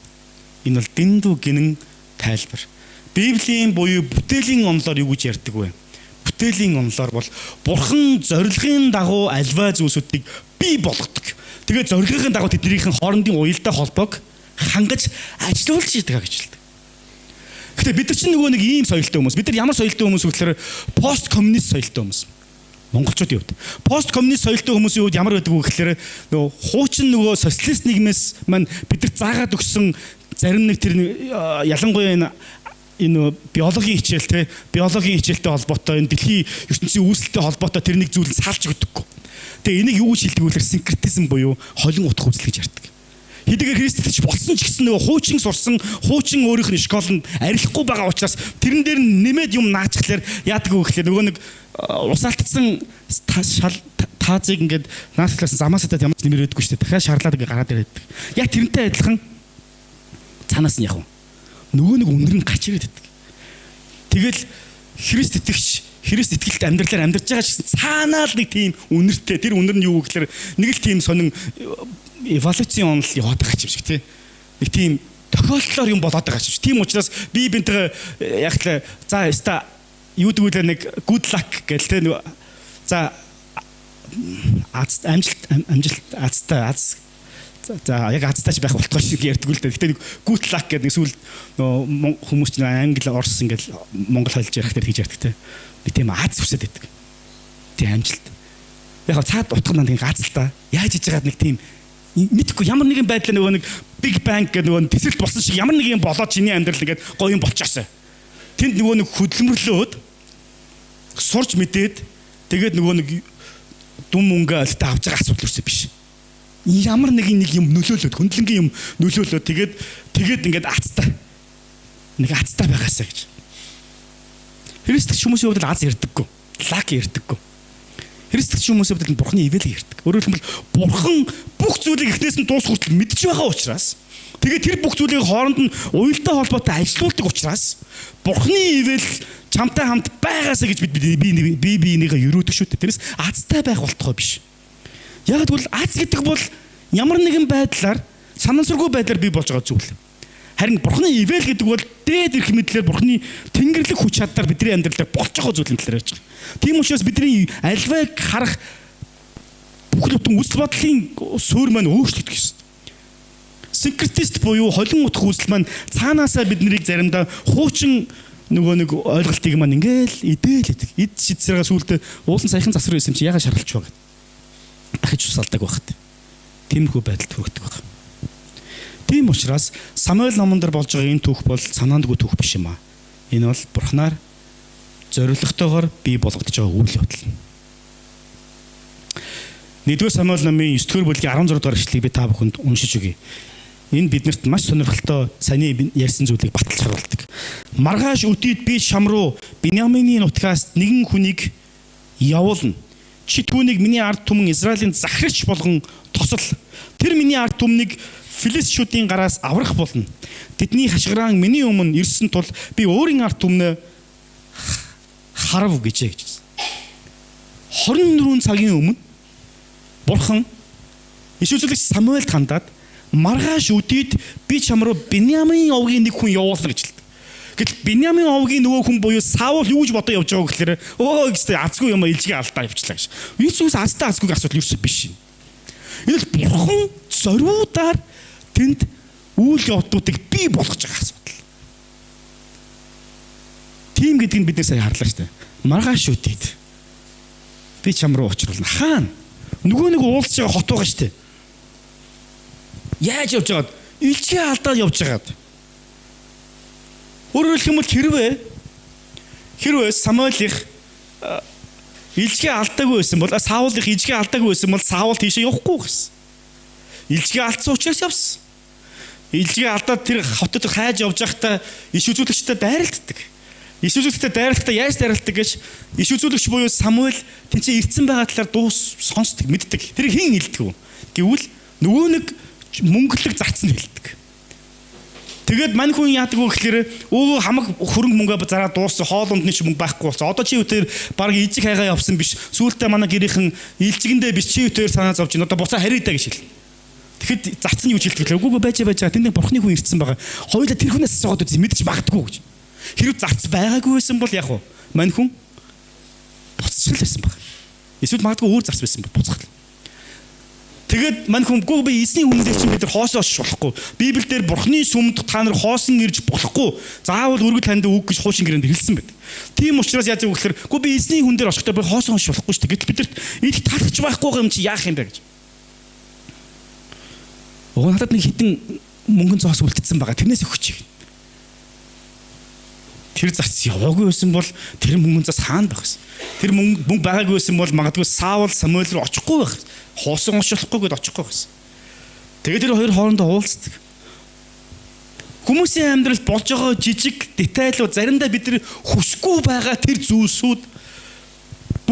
Speaker 1: Энэ бол дэндүү гинэн тайлбар. Библийн буюу бүтээлийн онолоор юу гэж ярьдаг вэ? Бүтээлийн онолоор бол Бурхан зорилгын дагуу альва зүйлсүүдийг бий болгодог. Тэгээд зорилгын дагуу тэднийхэн хоорондын уялдаа холбоог хангаж ажилуулж идэг гэж хэлдэг. Гэхдээ бид нар чинь нөгөө нэг ийм соёлтой хүмүүс. Бид нар ямар соёлтой хүмүүс вэ гэхээр пост коммунист соёлтой хүмүүс. Монголчуудын хувьд. Пост коммунист соёлтой хүмүүсийн хувьд ямар байдаг вэ гэхээр нөгөө хуучин нөгөө социалист нийгмээс маань бид нар заагаад өгсөн зарим нэг тэр ялангуяа энэ биологийн хичээлтэй холбоотой энэ дэлхийн ертөнцийн үүсэлтэй холбоотой тэр нэг зүйлийг салж өгдөггүй. Тэгээ энийг юу гэж хэлдэг вэ гэхээр синкретизм буюу холин утга үзэл гэж ярьдаг. Хэдийгээр христч болсон ч гэсэн нөгөө хуучин сурсан, хуучин өөрийнх нь школонд арилахгүй байгаа учраас тэрэн дээр нэмээд юм наачхлаар яадаг вэ гэхээр нөгөө нэг усаалтсан таазыг ингээд наацлаас замаасаа ямар ч нэмэр өгдөггүй шүү дээ. Дахиад шаарлаад ингээд гараад ирээд. Яг тэрнтэй адилхан цаанаас нь яг нөгөө нэг үнэр нь гарч ирээд байдаг. Тэгэл Христ итгэлт амьдралаар амьдарч байгаа ч гэсэн цаанаа л нэг тийм үнэртэй. Тэр үнэр нь юу гэхээр нэг л тийм сонин эволюцийн онол яваад байгаа юм шиг тий. Нэг тийм тохиолдлоор юм болоод байгаа юм шиг. Тийм учраас би бинтээ яг л за яста юу дгүүлээ нэг good luck гэл тий. За амжилт за яг азтаач байх болтгоо шиг ярьдаг л дээ. Гэтэ нэг good luck гэдэг нэг сүүл хүмүүс чинь англи, орс ингээл монгол хэлж ярих дээр хийж ярьдаг те. Би тийм аз хүсэж байдаг. Тийм амжилт. Яг цаад утга нь нэг аз л та. Яаж хийж байгаад нэг тийм мэдхгүй ямар нэгэн байдлаа нөгөө нэг big bang гэдэг нөгөө тэсэлт болсон шиг ямар нэг юм болоод чиний амьдрал ингээд гоё юм болчихсон. Тэнд нөгөө нэг хөдөлмөрлөөд сурж мэдээд тэгээд нөгөө нэг дүн мөнгө олттой авч байгаа асуудал үүсэ биш. Ямар нэг юм нөлөөлөд хөндлөнгийн юм нөлөөлөд тэгээд ингээд азтай байгаасаа гэж. Христч хүмүүсийн хувьд аз ярдаггүй, лак ярдаггүй. Христч хүмүүсийн хувьд Бурхны ивэл ярддаг. Өөрөөр хэлбэл Бурхан бүх зүйлийг эхнээс нь дуус хүртэл мэдж байгаа учраас тэгээд тэр бүх зүйлийг хооронд нь уялдаа холбоотой ажилуулдаг учраас Бурхны ивэл чамтай хамт байгаасаа гэж би энийгээ өрөөдөг шүү дээ. Тэрнээс азтай байх болтгоо биш. Яг тэгвэл аз гэдэг бол ямар нэгэн байдлаар санансургүй байдлаар бий болж байгаа зүйл. Харин Бурхны ивэл гэдэг бол дээд эрх мэдлэр Бурхны тэнгэрлэг хүч чадлаар бидний амьдралаар болж байгаа зүйл юм талаар ярьж байгаа. Тийм учраас бидний альваг харах бүх бүтэн үсэл бодлын суурь маань өөрчлөгдөх ёстой. Синкретист буюу холин утга үзэл маань цаанаасаа биднийг заримдаа хуучин нөгөө нэг ойлголтыг маань ингээл идээлэдэг. Эд шидсэргээ сүултээ уулын саяхан засвар байсан чи ягаад шарлаж байгаа. Дахиж усалдаг багт. Тиймэрхүү байдалд хүрэх баг. Тийм учраас Самуэль номон дээр болж байгаа энэ түүх бол санаандгүй түүх биш юм аа. Энэ бол Бурхнаар зоригтойгоор бий болгогдож байгаа үйл явдал. 1-р Самуэль номын 9-р бүлгийн 16 дугаар эшлэлийг би та бүхэнд уншиж өгье. Энэ биднэрт маш сонирхолтой саний ярьсан зүйлийг баталж харуулдаг. Маргааш өдийд би шам руу Биньямины нутгаас нэгэн хүнийг явуулна. Чи түүнийг миний ард түмэн Израилийн захирагч болгон тосол. Тэр миний ард түмнийг Филистчүүдийн гараас аврах болно. Тэдний хашгираан миний өмнө ирсэн тул би өөрийн ард түмнээ харав гэжээ гэж. 24 цагийн өмнө Бурхан ишүүлэгч Самуэльд хандаад маргааш өдийд би чам руу Биньямин овгийн нэг хүн явуулна гэж хэлдэг. Гэтэл Биньямин овгийн нөгөө хүн буюу Саул юу гэж бодоо явж байгаа гэхээр гэстэй азгүй юм илжгээ алдаа явчлаа гэж. Юусус азтай азгүйг асуудал юусэн биш. Энэ л Бурхан зориудаар тэнд үйл явдлуудыг бий болгож байгаа асуудал. Тийм гэдгийг бид нар сая харлаа шүү дээ. Маргааш өдийд би чам руу очруулна. Хаана? Нөгөө нэг уулзж байгаа хот байгаа шүү дээ. Яаж явж байгаад илжгээ алдаад явж байгаад. Өөрөөр хэлбэл хэрвээ Самуэлих илжгээ алдаагүй байсан бол Саулих илжгээ алдаагүй байсан бол Саул тийшээ явахгүй гэсэн. Илжгээ алдсан учраас явсан. Илжгээ алдаад тэр хотод хайж явж байхдаа иш үзүүлэгчтэй дайралтдаг. Иш үзүүлэгчтэй дайралтаа яаж дайралдаг гэж иш үзүүлэгч буюу Самуэль тэнцээ ирцэн байгаа талаар дуу сонсдог, мэддэг. Тэр хэн хэлдэг вэ? Гэвэл нөгөө нэг мөнгөлөг зарцсан хэлдэг. Тэгээд мань хүн яадаг вэ гэхээр өө хамаг хөрөнгө мөнгө зараа дууссан хоолундны ч мөнгө байхгүй болсон. Одоо чи үтээр баг ижиг хайгаа явсан биш. Сүүлдээ манай гэрийнхэн илжигэндээ биш чи үтээр санаа зовж ин одоо буцаа харидаа гэж хэл. Тэгэхэд зарцсан юу гэж хэлдэг вэ? Үгүй байж байгаа. Тэнд бурхны хүн ирсэн байгаа. Хоёулаа тэр хүнээс асуугаад үгүй мэдчих магадгүй гэж. Хэрэг зарц байгаагүй байсан бол яг уу мань хүн буцчихл байсан баг. Эсвэл магадгүй өөр зарц байсан бол буцхал. Тэгээд мань хүн гоо би эзний хүндээ чинь бид нар хоосоо очиж болохгүй. Библиэлд бурхны сүмд та нар хоосон ирж болохгүй. Заавал өргөл танд үг гэж хуучин гэрээнд хэлсэн байдаг. Тийм учраас яаж юм гэхээр гоо би эзний хүн дээр очихдоо би хоосон очиж болохгүй шүү дээ. Гэтэл бидэрт идэх талч байхгүй юм чи яах юм бэ гэж. Уг надад нэг хитэн мөнгөн зоос үлдсэн байгаа. Тэрнээс өгч. Тэр зарц яваагүй байсан бол тэр мөнгөн зас хаана байх вэ? Тэр мөнгө байгаагүй байсан бол магадгүй Саул Самуэль руу очихгүй байх. Хоосон очихгүй гэдээ очихгүй байсан. Тэгээд тэр хоёр хоорондоо уулздаг. Хүмүүсийн амьдралд болж байгаа жижиг детайлууд заримдаа бид нар хүсгүй байгаа тэр зүйлсүүд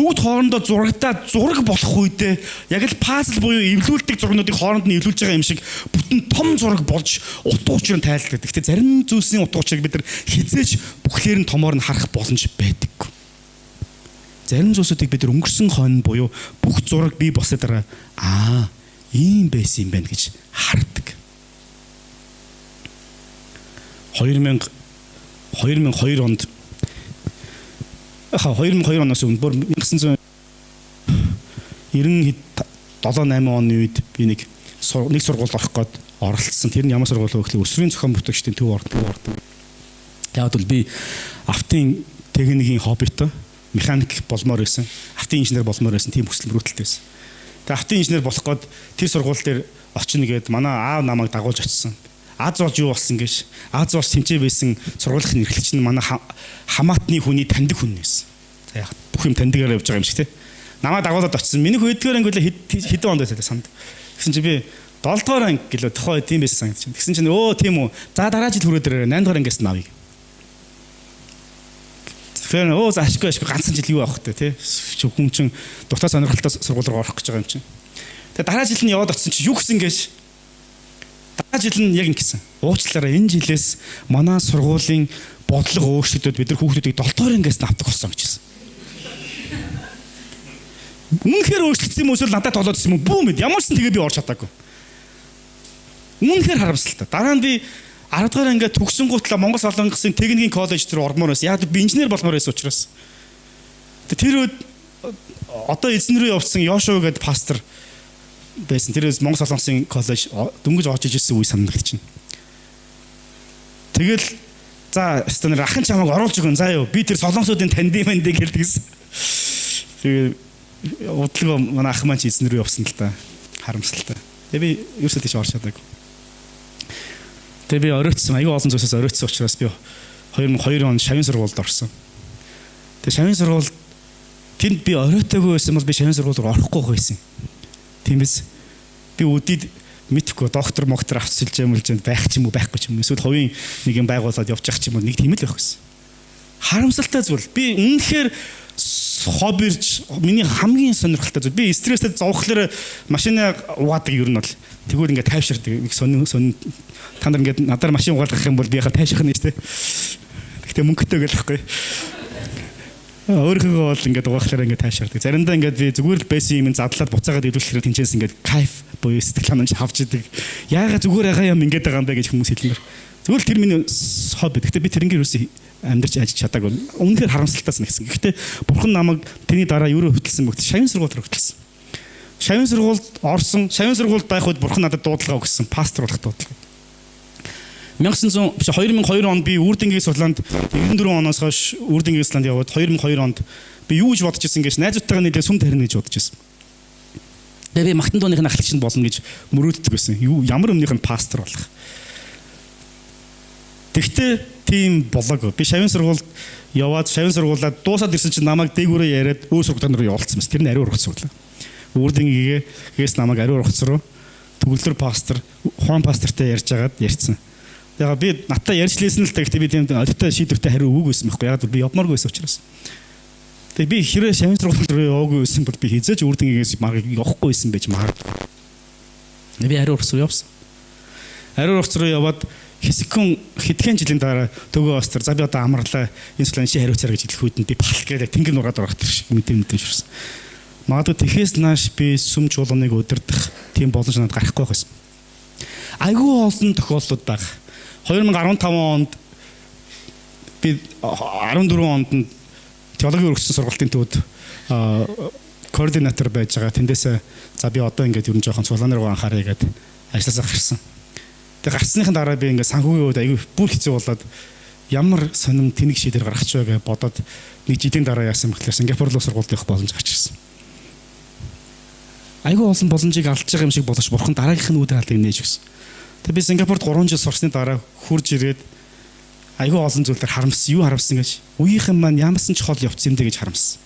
Speaker 1: бүгд хоорондоо зурагдаад зураг болох үедээ яг л пазл буюу эвлүүлдэг зургуудыг хооронд нь эвлүүлж байгаа юм шиг бүтэн том зураг болж утга учир нь тайлбарладаг. Гэхдээ зарим зүйлсийн утга учирыг бид нар хизээж бүхлээр нь томоор нь харах боломж байдаггүй. Зарим зүйлсүүдийг бид нар өнгөрсөн хойно буюу бүх зураг бий болсоо дараа ийм байсан юм байна гэж хардаг. 2002 онд 2002 оноос өмнө бүр 1997-8 оны үед би нэг сургуульд орох гээд оролцсон. Тэр нь ямар сургууль вэ гэхэл өсвөрийн зохион бүтээгчдийн төв ордог. Яг бол би автын техникийн хоббитой механик болмоор байсан. Автын инженер болмоор байсан. Тийм хүсэл мөрөөдөлтэй байсан. Тэгээ автын инженер болох гээд тэр сургууль дээр очино гээд манай аав намайг дагуулж очсон. Аз болж юу болсон гэж. Аз болж тэмцээ байсан сургуулийн эрхлэгч нь манай хамаатны хүний таньдаг хүн байсан. За яг бүх юм таньдгаар явж байгаа юм шиг тий. Намайг дагуулад очсон. Миний хөдөлгөөр ангиула хэдэн онд байсан санд. Гэсэн чи би 7 дугаар анги гэлөө тухай тийм байсан санагдаж байна. Тэгсэн чинь тийм үү. За дараа жил хүрээд 8 дугаар ангиас навыг. Тэгэхээр за ашгүй ганцхан жил юу авах вэ тий. Хүн чинь дуртай сонирхолтой сургууль руу орох гэж байгаа юм чинь. Тэгээ дараа жил нь яваад очсон чи юу гэсэн гэж. Дараа жил нь яг ингэсэн. Уучлаарай энэ жилээс манай сургуулийн бодлого өөрчлөгдөд бид нар хүүхдүүдийг 7 дугаар ангиас авдаг болсон гэж хэлсэн. Үнэхээр өөрчлөгдсөн юм уу эсвэл надад толоод ирсэн юм бүү мэд. Ямар ч сан тэгээ би орж чадаагүй. Үнэхээр харамсалтай. Дараа нь би 10 дугаар ангиа төгсөн гутлаа Монгол Солонгосын техникийн коллеж дээр ормоор байсан. Яг би инженер болмоор байсан учраас. Тэр үед одоо эзэн рүү явсан Йошуа гэдэг пастор байсан. Тэрээс Монгол Солонгосын коллеж дөнгөж орж ижсэн үе санагдаж байна. Тэгэл за стандар ахын чамайг оруулж өгөн заа юу. Би тэр солонгосуудын танд юм энэ гэлдэгсэн. Тэгээ удлаа манай ах маань ч эзэн рүү явсан л та. Харамсалтай. Тэгээ би ерөөсөө тийш орж чадаагүй. Тэгээ би оройтсан. Аюу олон зүйлсээс оройтсан учраас би 2002 онд шавын сургуульд орсон. Тэгээ шавын сургуульд тэнд би оройтойгүй байсан бол би шавын сургууль руу орохгүй байсан. Тийм биз. Би үдид мэдхгүй доктор авчилж юмлж байх ч юм уу байхгүй ч юм. Эсвэл хувийн нэг юм байгуулад явж явах ч юм уу нэг тийм л байх гэсэн. Харамсалтай зүйл. Би үнэхээр хоббирж миний хамгийн сонирхолтой зүйл. Би стресстэй зовхлоор машинаа угаадаг ер нь бол тэгвэл ингээд тайвширдаг. Нэг сонин та нар ингээд надаар машин угаалгах юм бол би яхаа тайвширх нь шүү дээ. Гэхдээ мөнгөтэй гэл байхгүй. Өөрийнхөө бол ингээд угаахлаар ингээд тайвширдаг. Заримдаа ингээд би зүгээр л байсан юм задлаад буцаагаад идүүлэхээр тэнцээс ингээд кайф буюу сэтгэл ханамж авч идэг. Яагаад зүгээр байгаа юм ингээд байгаа юм бэ гэж хүмүүс хэлмээр. Зүгээр л тэр миний хобби. Гэхдээ би тэрнгээр юусэн амьдарч ажиллаж чадаагүй. Үнэхээр харамсалтай санагдсан. Гэхдээ бурхан намайг тэрний дараа юу хөтөлсөн бэ? Шавын сургуульд хөтөлсөн. Шавын сургуульд орсон. Шавын сургуульд байх үед бурхан надад дуудлага өгсөн. Пастор болох дуудлага. 2002 онд би Үрдэнгийн Сурланд 94 оноос хойш Үрдэнгийн Сурланд яваад 2002 онд би юу гэж бодож ирсэн гэж найзуудтайгаа нийлээ сүм тарина гэж бодож ирсэн. Тэгээ би Магтан дууныхын ахлагчд болно гэж мөрөөддөг байсан. Ямар өмнөх нь пастор болох. Тэгтээ тийм болоогүй. Би шавын сургуульд яваад шавын сургуулаад дуусаад ирсэн чинь намайг дээгүүрээ яриад өөр сургууль руу явуулсан байсан. Тэр нь ариун ургац сурлаа. Үрдэнгийн намайг ариун ургац руу төгөлдөр пастор Хуан пастортай ярьж агаад ярьсан. яга би надтай ярьж лээсэн л та гэхдээ би тийм олигтой шийдвэртэй хариу өгөөгүй байсан байхгүй. Яг би явмааргүй байсан учраас. Тэгээ би хэрэг шавин сургууль руу яваагүй байсан бол би хизээж үрдэнгээс марыг явахгүй байсан байж магадгүй. Би ариун ургац руу явсан. Ариун ургац руу яваад хэдхэн жилийн дараа төгөө остор за би одоо амарлаа энэ судлаа ши хариуцаар гэж хэлэх үед нь би балт гэдэг тэнгэр нургаад орох шиг мэдэн шүрсэн. Магадгүй тэхээс нааш би сүм чуулганыг удирдах тийм боломж надад гарахгүй байсан. Айгүй олон тохиолдлууд баг. 2015 онд би 14 онд теологийн өргөссөн сургалтын төвд координатор байж байгаа. Тэндээсээ за би одоо ингээд ер нь жоохон цулаан руу анхаарай гэдэг ажилласаа гарсан. Тэгээ гарсныхын дараа би ингээд санхүүгийн үед айгүй бүр хэцүү болоод ямар сонирм тэнэг шийдвэр гаргах ч вэ гэж бодоод нэг жилийн дараа яасан мэхлээр Сингапур руу сургуульд явах боломж гарч ирсэн. Айгүй олон боломжийг алдж байгаа юм шиг боловч бурхан дараагийнх нь үүдэр алдыг нээж өгсөн. Тэгээ би Сингапурт 3 жил сурсны дараа хурж ирээд айгүй олон зүйлээр харамссан. Юу харамссан гэж? Үеийнхэн маань ямарсан ч хол явцсан юм дэ гэж харамссан.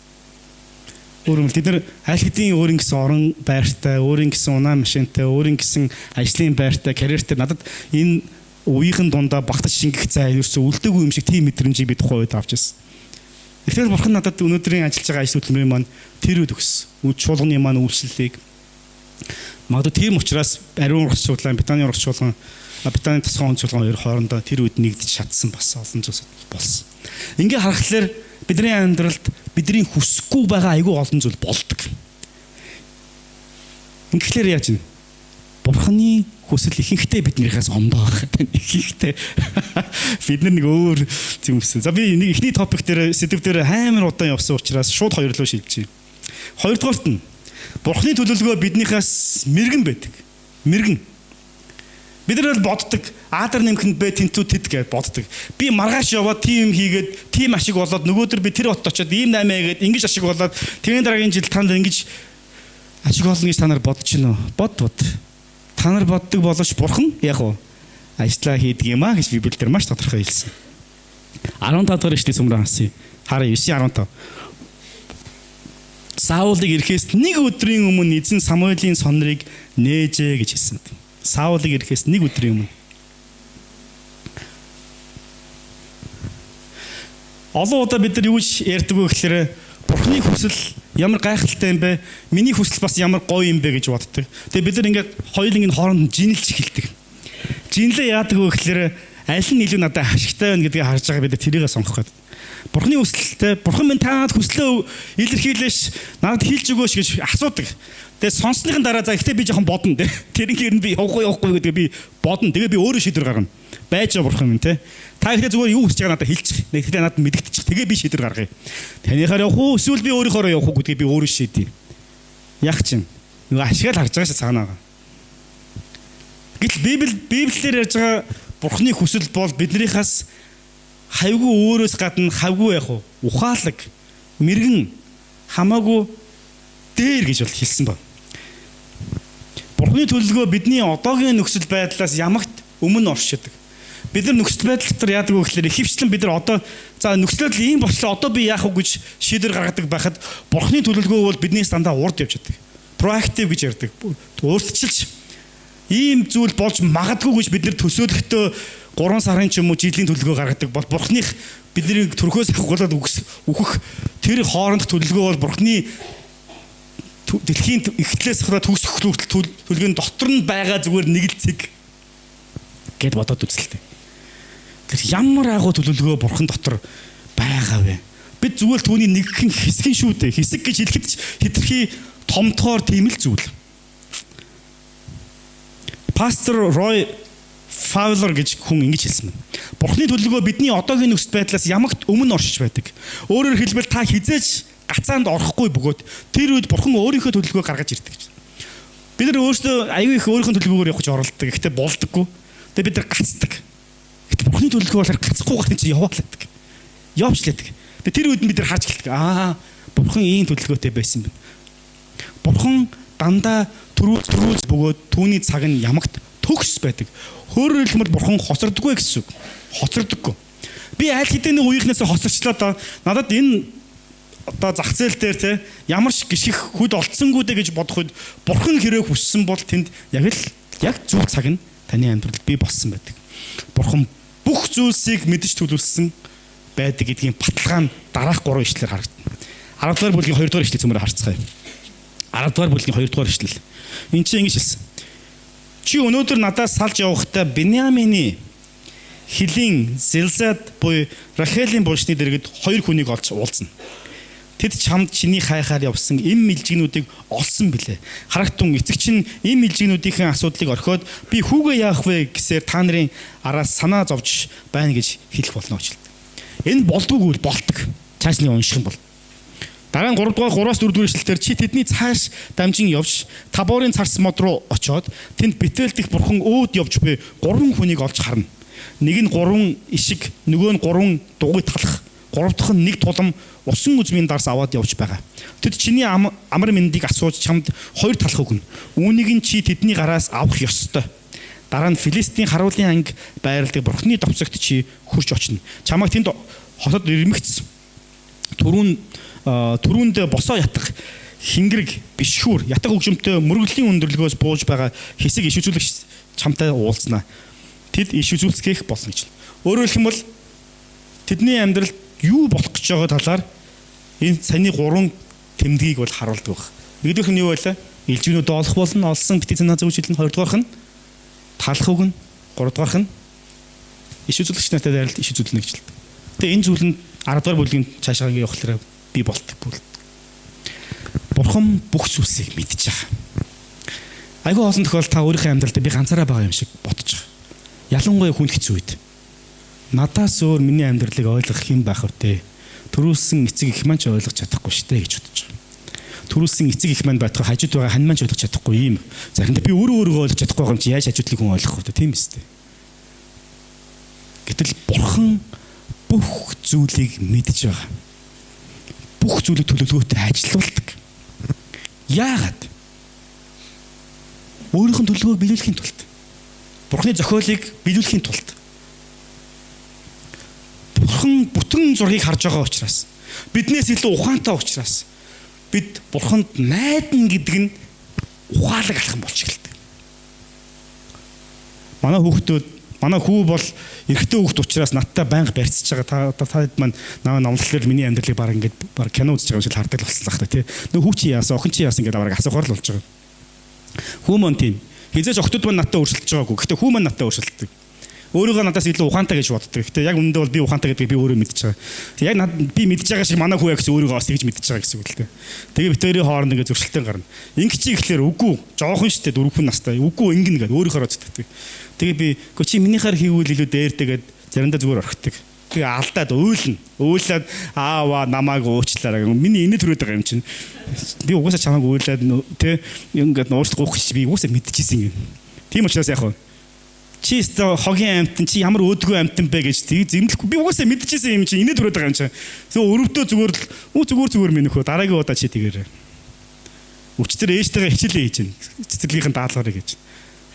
Speaker 1: Өөрөөр хэлбэл тэд нар аль хэдийн өөрийн гэсэн орон байртай, өөрийн гэсэн унаа машинтай, өөрийн гэсэн ажлын байртай, карьертэй надад энэ үеийнхэн дундаа багтаж шингэх цай ерөөсөө үлдээгүй юм шиг тийм мэдрэмжийг би тухайн үед авч ирсэн. Тэгэхээр бурхан надад өнөөдрийн ажиллаж байгаа ажил хөтөлбөрийн маань тэр үед өгсөн. Чуулганы маань үйлчлэлийг магадгүй тийм учраас ариун ургац чуулган, Бетани ургац чуулган, Бетани тусгай чуулган хоёр хоорондоо тэр үед нэгдэж чадсан бас олон зүйлс болсон. Ингээ харахад бидний амьдралд бидний хүсэхгүй байгаа айгүй олон зүйл болдог. Ингээхээр яаж вэ? Бурханы хүсэл ихэнхдээ биднийхээс ондоо байх. Ихэнхдээ бид нар нэг өөр юм хүссэн. За би нэг ихний топик дээр сэдв дээр амар удаан явсан учраас шууд хоёр руу шилжиж. Хоёрдугаарт нь Бурханы төлөвлөгөө биднийхээс мэргэн байдаг. Мэргэн. Бид нар боддог Адар нэмхэнд бэ тэнцүү тэд гэж боддог. Би маргааш яваад тийм хийгээд тийм ашиг болоод нөгөөдөр би тэр хотод очиод ийм наймаа гээд ингэж ашиг болоод тэрний дараагийн жил танд ингэж ашиг болно гэж та нар бодож байна уу? Бод. Та нар боддог боловч бурхан яг уу ажиллаа хийдэг юм а гэж Библиэлд маш тодорхой хэлсэн. 15 дахь эшлэлийн сүмрээ хасъя. Хараа 9:15. Саулыг ирэхээс нэг өдрийн өмнө эзэн Самуэлийн сонрыг нээжээ гэж хэлсэн. Саулыг ирэхээс нэг өдрийн өмнө. Олон удаа бид нар юу ч ярьдаг вэ гэхээр Бурханы хүсэл ямар гайхалтай юм бэ? Миний хүсэл бас ямар гоё юм бэ гэж боддог. Тэгээ бид нар ингээд хоёуланг нь хооронд жинэлж эхэлдэг. Жинлээ яадаг вэ гэхээр аль нь илүү надад ашигтай байна гэдгийг харж байгаа бид нар тэрийгээ сонгох гэдэг. Бурханы хүсэлтэй бурхан минь та надад хүслээ илэрхийлээш надад хэлж өгөөш гэж асуудаг. Тэгээ сонссныхын дараа за ихтэй би жоохон бодно те. Тэрнгээр нь би явахгүй гэдэг би бодно. Тэгээ би өөрөө шийдвэр гаргана. Байж байгаа бурхан минь те. Та ихтэй зүгээр юу хийж байгаа надад хэлчих. Ихтэй надад мэдэгдчих. Тэгээ би шийдвэр гаргая. Танихаар явах уу эсвэл би өөрийнхөө явах уу гэдгийг би өөрөө шийдэе. Яг чинь нөгөө ашиглал харж байгаа ш цаанаага. Гэтэл Библиэлд ярьж байгаа бурханы хүсэл бол биднийхээс хавьгүй өөрөөс гадна хавьгүй яг ухаалаг мэрэгэн хамаагүй дээр гэж бол хэлсэн байна. Бурханы төлөвлөгөө бидний одоогийн нөхцөл байдлаас ямагт өмнө оршдог. Бид нар нөхцөл байдал дотор яадаг вэ гэхээр ихэвчлэн бид нар одоо за нөхцөл байдал ийм болчлоо одоо би яах вэ гэж шийдвэр гаргадаг байхад бурханы төлөвлөгөө бол бидний дандаа урд явж чаддаг. Proactive гэж ярьдаг. Өөрчлөлч ийм зүйл болж магадгүй гэж бид нар төсөөлөхдөө 3 сарын ч юм уу жилийн төлөвлөгөө гаргадаг бол бурхных бидний төрхөөс ахуулаад үхэх тэр хоорондох төлөвлөгөө бол бурхны дэлхийн ихтлээс хаваа төгсөх төлөвлөгөөний дотор нь байгаа зүгээр нэг л цэг гэд бодоод үзэлтэй. Тэр ямар агуу төлөвлөгөө бурхан дотор байгаа вэ? Бид зүгээр түүний нэгхэн хэсгийн шүү дээ. Хэсэг гэж хэлэхэд хэтэрхий томтгоор тийм л зүйл. Пастор Рой Фаулер гэж хүн ингэж хэлсэн байна. Бурхны төлөвлөгөө бидний одоогийн нөхцөл байдлаас ямагт өмнө оршиж байдаг. Өөрөөр хэлбэл та хизээж гацаанд орохгүй бөгөөд тэр үед бурхан өөрийнхөө төлөвлөгөө гаргаж ирдэг гэж. Бид нар өөрсдөө аюу их өөрийнхөө төлөвлөгөөр явах гэж оролддог. Гэхдээ болдоггүй. Тэгээ бид нар гацдаг. Гэхдээ бурхны төлөвлөгөө болохоор гацхгүй гахны чи яваалдаг. Явчлаадаг. Тэгээ тэр үед бид нар харж эхэлдэг. Бурхан ийм төлөвлөгөөтэй байсан байна. Бурхан дандаа төрүүлж бөгөөд түүний цаг нь ямагт төгс байдаг. Өөрөөр хэлбэл бурхан хоцордоггүй гэсэн үг. Хоцордоггүй. Би аль хэдийн нэг үеийнхнээс хоцорчлоо доо. Надад энэ одоо зах зээл дээр те ямар ч гიშгэх хүд олдсонгүү дэ гэж бодох үед бурхан хэрэг хүссэн бол тэнд яг зөв цаг нь таны амьдралд бий болсон байдаг. Бурхан бүх зүйлсийг мэдж төлөвлөсөн байдаг гэдгийн баталгаа нь дараах 3 ишлэлээр харагдана. 10 дугаар бүлгийн 2 дугаар ишлэл цөмөр харцгаая. 10 дугаар бүлгийн 2 дугаар ишлэл. Энд чинь ингэж хэлсэн. Чи өнөөдөр надаас салж явахдаа Беньямины хилийн Зилзад буй Рахелийн булчны дэргэд 2 хүнийг олж уулзна. Тэд чамд чиний хайхаар явсан эм мэлжигнүүдийг олсон билээ. Харагтун эцэг чинь эм мэлжигнүүдийн асуудлыг орхиод би хүүгээ яах вэ гэсээр та нарын араас санаа зовж байна гэж хэлэх болно гэж. Энэ болдгоогүй болдог. Цааш нь унших юм бол. Дараа нь 3 дугаар 3-аас 4 дугаар ишлэлээр чи тэдний цааш дамжин явж Таборын царс мод руу очоод тэнд Бетел дэх бурхан өөд явж буй 3 хүнийг олж харна. Нэг нь 3 ишиг, нөгөө нь 3 дугуй талах, 3 дахь нь 1 тулам усан үзмийн дарс аваад явж байгаа. Тэд чиний амар мэндийг асууж чамд 2 талах өгнө. Үүнийг нь чи тэдний гараас авах ёстой. Дараа нь Филистийн харуулын анги байрладаг бурхны товцогт чи хурж очино. Чамайг тэнд хотод ирмэгц түрүүнд босоо ятах хингэрэг бишхүүр ятах хөгжмөнтэй мөргөлийн өндөрлөгөөс бууж байгаа хэсэг иш үзүүлэгч чамтай уулзнаа. Тэд иш үзүүлцгээх болно гэж. Өөрөөр хэлэх юм бол тэдний амьдралд юу болох гэж байгаа талаар энэ саяны 3 тэмдгийг бол харуулдаг баг. Нэгдүгээрх нь юу байлаа? Илжигнүүд олох болно, олсон битгий санаа зөвшөөрөл нь, 2 дугаарх нь талах үг нь, 3 дугаарх нь иш үзүүлэгч нартай дайралт иш үзүүлнэ гэж л. Тэгээ энэ зүйл нь 10 дугаар бүлгийн цаашаагийн явахлаараа би болтгоо. Бурхан бүх зүйлсийг мэдж байгаа. Айгүй олон тохиолдолд та өөрийнхөө амьдралд би ганцаараа байгаа юм шиг бодож байгаа. Ялангуяа хүн хэцүү үед. Надаас өөр миний амьдралыг ойлгох юм байх вэ? Төрүүлсэн эцэг их маань ч ойлгож чадахгүй штэ гэж бодож байгаа. Төрүүлсэн эцэг их маань байтугай хажууд байгаа хань маань ч ойлгож чадахгүй юм. Заримдаа би өөрийгөө ойлгож чадахгүй юм чи яаж хажуудлыг хүн ойлгох вэ? Тийм үстэй. Гэтэл бурхан бүх зүйлийг мэдж байгаа. Бүх зүйлийг төлөвлөгөөтэй ажилуулдаг. Яагаад? Өөрийнх нь төлөвлөгөөг биелүүлэхийн тулд. Бурханы зохиолыг биелүүлэхийн тулд. Бурхан бүтэн зургийг харж байгаа учраас, биднээс илүү ухаантай учраас бид Бурханд найдана гэдэг нь ухаалаг алхам болж эхэлдэг. Манай хүү бол эрэгтэй хүүхэд учраас надтай байнга барьцж байгаа. Та маань намлалаар миний амьдралыг баг ингээд кино үзэж байгаа юм шиг хардаг л болслоо хта тий. Нөө хүү чи яасан, охин чи яасан гэдэг бараг асуухаар л болж байгаа. Хүү маань тийм. Хизээж охтууд маань надтай өршөлдөж байгаагүй. Гэхдээ хүү маань надтай өршөлддөг. Өөрийгөө надаас илүү ухаантай гэж боддог. Гэхдээ яг үнэндээ бол би ухаантай гэдгийг би өөрөө мэдчихэж байгаа. Яг би мэдж байгаа шиг манай хүү яг гэсэн өөрийгөө бас тэгж мэдчихэж байгаа гэсэн үг л дээ. Тэгээ битэрийн хооронд ингээд зөрчилтөөн гарна. Инг чи ихлээр үгүй жоохон штэ 4 хүн настай. Үгүй ингэнэ гэдэг өөрийнхөө боддог. Тэгээ би гоо чи минийхаар хийвэл илүү дээртэйгээд заримдаа зүгээр орхидог. Тэгээ алдаад уйлна. Уйлаад аава намайг уучлаарай. Миний инээ төрөөд байгаа юм чинь. Би угаасаа чамайг уйлаад тэ ингээд нуурч гуух гэж би угаасаа мэдчихсэн юм. Тийм учраас яг хөө чи өстө хогийн амтан чи ямар өөдгөө амтан бэ гэж тийг зэмлэхгүй би угаасаа мэдчихсэн юм чи инээ төрөөд байгаа юм чинь. Тэгээ өрөвдөө зүгээр минь нөхөө дараагийн удаа чи тэгээрэй. Өчтөр ээжтэйгээ хичээлээ хийж гин. Цэцэрлэгийнхэн даалгаврыг гэж.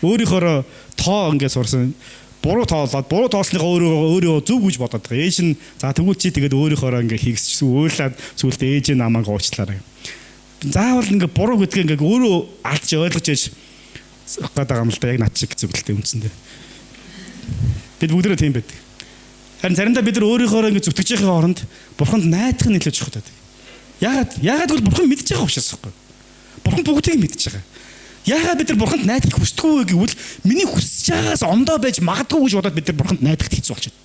Speaker 1: Өөрийнхөө тоо ингээд сурсан буруу тоосныхоо өөрөө зөв гэж бодоод байгаа. Ээж нь за тэгвэл чи тэгээд өөрийнхөө ингээд хийгсчихсэн уйлаад сүулт ээж нь намайг уучлаарай. Заавал ингээд буруу гэдгийг ингээд өөрөө алдж ойлгож яж гадаг юм л да яг над шиг зөвлөлтэй үндсэндээ. Бид бүгдээ тийм байдаг. Харин заримдаа бид нар өөрийнхөө ингээд зүтгэж байхын оронд бурханд найдах нь нэлээд чухал байдаг. Яагаад гэвэл бурхан мэдж байгаа учраас байхгүй. Бурхан бүгдийг мэдж байгаа. Яагаад бид нар бурханд найдах хүсдэггүй вэ гэвэл миний хүсэж байгаас ондоо байж магадгүй гэж бодоод бид нар бурханд найдахд хэцүү болчиход.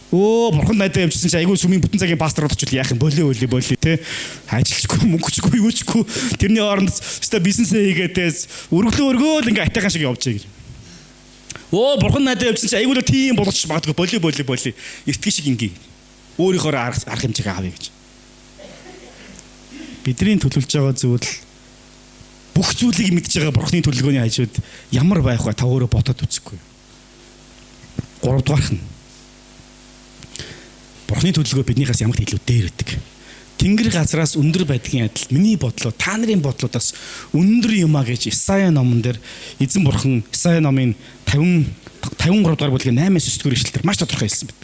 Speaker 1: Бурханд найдаа явчихсан чи айгүй сүмийн бүтэн цагийн пастород очил яах юм болио те ажилчгүй мөнгөчгүй юучгүй тэрний оронд өстой бизнесээ хийгээдээс өргөлөө ингээ атайхан шиг явж байгаа гэж. Бурханд найдаа явчихсан чи айгүй л тийм болгоч магадгүй болио эртгий шиг ингээ өөрийнхөө арга хэмжээг авъя гэж. Бидний төлөвлөж байгаа зүйл бүх зүйлийг мэдж байгаа бурхны төлөвлөгөөний хажууд ямар байх вэ та өөрөө бодоод үзэхгүй. 3 дугаарх нь бурхны төлөвлөгөө биднийхээс ямар илүү дээр байдаг. Тэнгэр газраас өндөр байдгийн адил миний бодлоо та нарын бодлоодаас өндөр юмаа гэж Исая номон дээр эзэн бурхан Исая номын 53 дугаар бүлгийн 8-9 дугаар ишлэлээр маш тодорхой хэлсэн байна.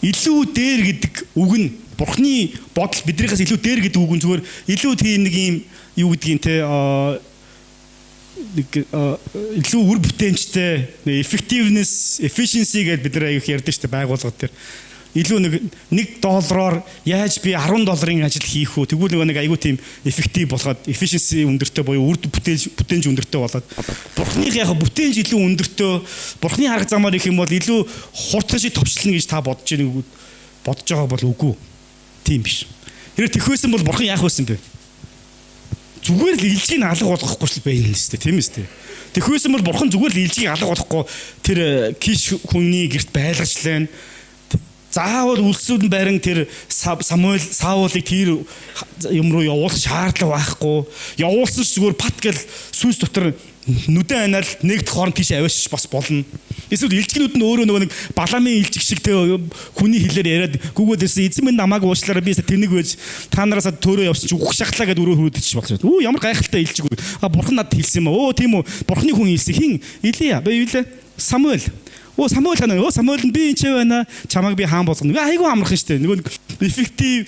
Speaker 1: Илүү дээр гэдэг үг нь бурхны бодол биднийхээс илүү дээр гэдэг үг нь зүгээр илүү тийм нэг юм юу гэдгийг те илүү үр бүтээмжтэй effectiveness, efficiency гэдээ бид нар аяг ярьдаг шүү дээ байгууллагууд төр. Илүү $1 яаж би $10 ажил хийх үү? Тэгвэл нэг аягүй тийм effective болгоод efficiency өндөртэй буюу үр бүтээмж өндөртэй болоод бурхных яг бүтээмж илүү өндөртэй бурхны арга замаар их юм бол илүү хурдхан шиг товчлно гэж та бодож байгаа бол үгүй. Тийм биш. Хэрэг тэхвэсэн бол бурхан яах байсан бэ? Зүгээр л илжийг алга болгохгүй ч байна л тийм ээ. Тэхвэсэн бол бурхан зүгээр л илжийг алга болгохгүй тэр Киш хүний гэрт байлгачлаа. Заавал үлсүүд нь барин тэр Саулыг тэр юм руу явуулах шаардлага байхгүй. Явуулсан ч зүгээр пат гэл сүнс дотор нүдэн анаал нэгдэх хооронд тийш аваач бас болно. Эсвэл илжигнүүд нь өөрөө нэг баламын илжиг шиг тэ хүний хэлээр яриад гүгөөд ирсэн эзэн минь намайг уучлаарай би тэнэг байж та нараас төөрөө явсан чи үхэх шахлаа гэд өрөө хөрөөдөж болж байна. Өө ямар гайхалтай илжиг. Бурхан надад хэлсэн юм аа. Өө тийм үү. Бурханы хүн хэлсэн. Хин Илия би юу лээ? Самуэль. Самуэль хана. Самуэль нь би энэ ч байна. Чамайг би хаан болгоно. Айгүй амархан штэ. Нөгөө effective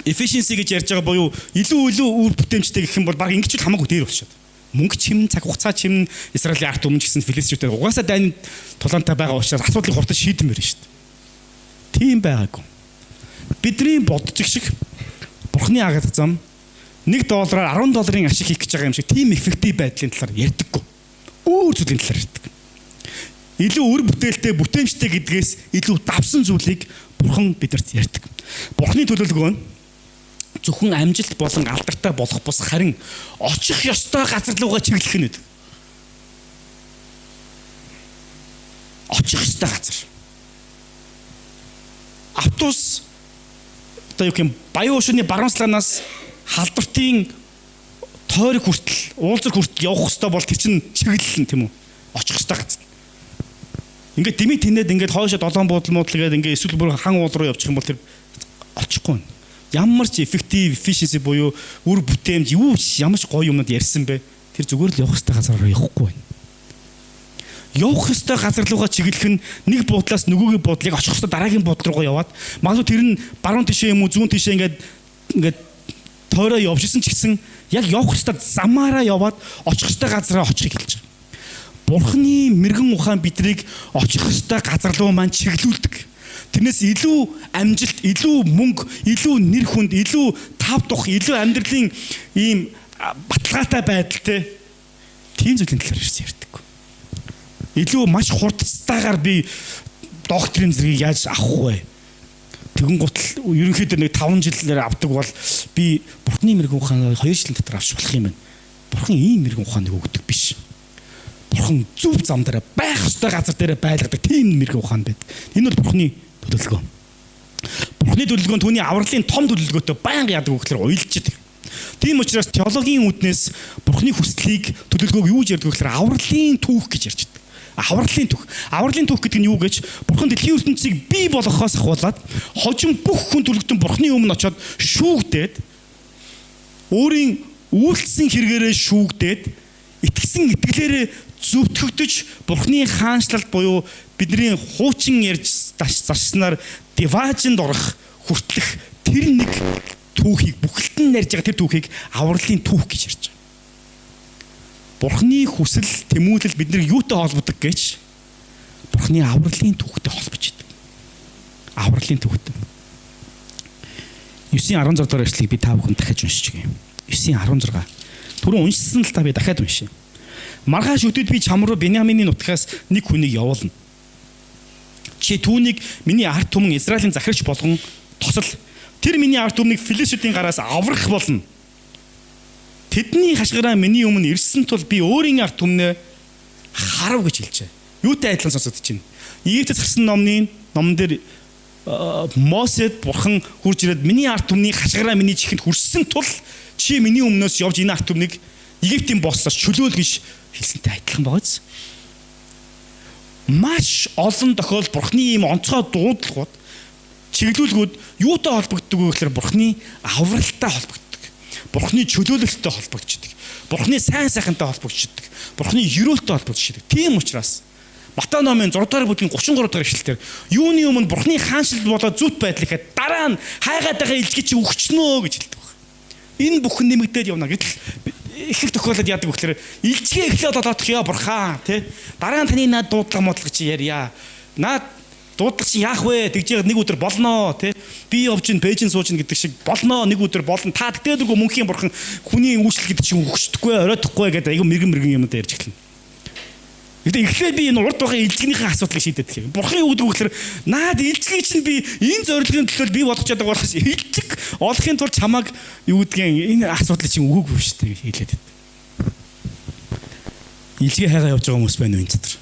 Speaker 1: efficiency гэж ярьж байгаа буюу илүү үр бүтээмжтэй гэх юм бол баг ингэж л хамаагүй дээр болчиход. Мөнгө чимэн, цаг хугацаа чимэн Израилийн ард түмэн гэсэн филистичүүдээр угаасаа дайны тулаантай байгаа учраас асуудлыг хурдан шийдэмээр шүү дээ. Тийм байгаагүй. Бидний бодож шиг бурхны агт зам $1 $10 ашиг хийх гэж байгаа юм шиг тийм эффектив байдлын талаар ярьдаггүй. Өөр зүйлийн талаар ярьдаг. Илүү үр бүтээлтэй, бүтээмжтэй гэдгээс илүү давсан зүйлийг бурхан бидэрт ярьдаг. Бурхны төлөвлөгөө нь зөвхөн амжилт болон алдартай болох бус харин очих ёстой газар руугаа чиглэх нь гэдэг. Очих ёстой газар. Автобус одоо юу гэм баян уушны баруунсланаас халдвартын тойрог хүртэл уулзар хүртэл явах ёстой бол тэр чинь чиглэл нь тийм үү? Очих ёстой газар. Ингээд дэмий тэнээд ингээд хойшоо долоон буудлууд гээд ингээд эсвэл бүр хан уул руу явчих юм бол тэр очихгүй. Ямар ч effective efficiency буюу үр бүтээмж юу ямар ч гоё юмнууд ярьсан бэ? Тэр зүгээр л явах ёстой газараар явахгүй байна. Явах ёстой газар руугаа чиглэх нь нэг буудлаас нөгөөгийн буудлыг очих ёстой дараагийн буудлал руугаа яваад магадгүй тэр нь баруун тишээ юм уу зүүн тишээ ингээд тойроо явжсэн ч гэсэн яг явах ёстой замаараа яваад очих ёстой газараа очихыг хэлж байгаа. Бурхны мэрэгэн ухаан бидрийг очих ёстой газар руу маань чиглүүлдэг. Тэрнээс илүү амжилт, илүү мөнгө, илүү нэр хүнд, илүү тав тух, илүү амьдралын ийм баталгаатай байдалтай тийм зүйлийн талаар ярьдаг. Илүү маш хурдцтайгаар би докторийн зэргийг яаж авах вэ? Тэгэн гутал ерөнхийдөө нэг 5 жилээр авдаг бол би бурхны мэрэгэн ухааныг 2 жилийн дотор авч болох юм байна. Бурхан ийм мэрэгэн ухааныг өгдөг биш. Бурхан зөв зам дээр байх ёстой газар дээр байлгадаг тийм мэрэгэн ухаан байдаг. Энэ бол бурхны төлөвлөгөө. Бурхны төлөвлөгөө нь түүний авралын том төлөвлөгөөтэй байнга яадаг гэхээр уйлждаг. Тийм учраас теологийн үднээс бурхны хүслийг төлөвлөгөөг юу гэж ярьдаг гэхээр авралын түүх гэж ярьж байдаг. Авралын түүх. Авралын түүх гэдэг нь юу гэж бурхан дэлхийн ертөнцийг бий болгохоос ахуулаад хожим бүх хүн төлөвлөгтөн бурхны өмнө очиод шүүгдээд өөрийн үйлчлсэн хэрэгээрээ шүүгдээд итгэсэн итгэлээрээ зөвтгөгдөж бурхны хаанчлалд буюу бидний хуучин ярьж зарчснаар диважинд орох хүртлэх тэр нэг түүхийг бүхэлдэн ярьж байгаа тэр түүхийг авралын түүх гэж ярьж байгаа. Бурхны хүсэл тэмүүлэл биднийг юутай холбодог гэж бурхны авралын түүхтэй холбож байдаг. Авралын түүхтэй. 9:16 дахь эшлэгийг би та бүхэнд дахиж уншиж өгье. 9:16. Түрүүн уншсан л та би дахиад уншия. Маргааш өдөрт би чам руу Беньямины нутгаас нэг хүнийг явуулна. Чи түүнийг миний ард түмэн Израилийн захирагч болгон тосол. Тэр миний ард түмнийг Филистичүүдийн гараас аврах болно. Тэдний хашгираа миний өмнө ирсэн тул би өөрийн ард түмнээ харав гэж хэлжээ. Юутай адилхан сонсогдож байна. Египтээс гарсан номн дээр Мосед бурхан хурж ирээд миний ард түмний хашгираа миний чихэнд хүрсэн тул чи миний өмнөөс явж энэ ард түмнийг Египтийн боссоос чөлөөл гэж хэлсэнтэй адилхан байгааз. Маш олон тохиолдолд бурхны ийм онцгой дуудлагууд чиглүүлгүүд юутай холбогддог вэ гэхээр бурхны авралтай холбогддог. Бурхны чөлөөлөлттэй холбогддог. Бурхны сайн сайхантай холбогддог. Бурхны ерөөлттэй холбогддог. Тийм учраас Матай номын 6 дугаар бүлгийн 33 дугаар эшлэлээр юуны өмнө бурхны хаанчлал болоод зүвт байдал ихэд дараа нь хайгаад байгаа илжиг чи өгчнөө гэж хэлдэг байна. Энэ бүхэн нэмэгдээд явна. Гэтэл их тохиолдолд яадаг вөхлөр илжгээ эхлээд олоодох яа бурхан тий. Дараа нь таны наад дуудлага модлого чи ярья. Наад дуудлага чи яах вэ? Тэгж нэг өдөр болноо тий. Би явж ин пэйжин сууж ин гэдэг шиг болноо нэг өдөр болно. Та тэгдэггүй мөнхийн бурхан хүний үйлчлэл гэдэг чинь өгчдөггүй ороодохгүй гэдэг айгүй мэрэгэн юм ярьж эхэлнэ. Гэтэ эхлээд би энэ урд байгаа илжгийнхээ асуудлыг шийдээд гэх юм. Бурхны үг гэхээр наад илжгийг чинь би энэ зорилгын төлөө би болгож чаддаг болохоос илжиг олохын тулд чамааг юу гэдгийг энэ асуудлыг чинь өгөөгүй шүү дээ хэлээд байд. Илжгээ хайгаа явж байгаа хүмүүс байна уу энэ дотор?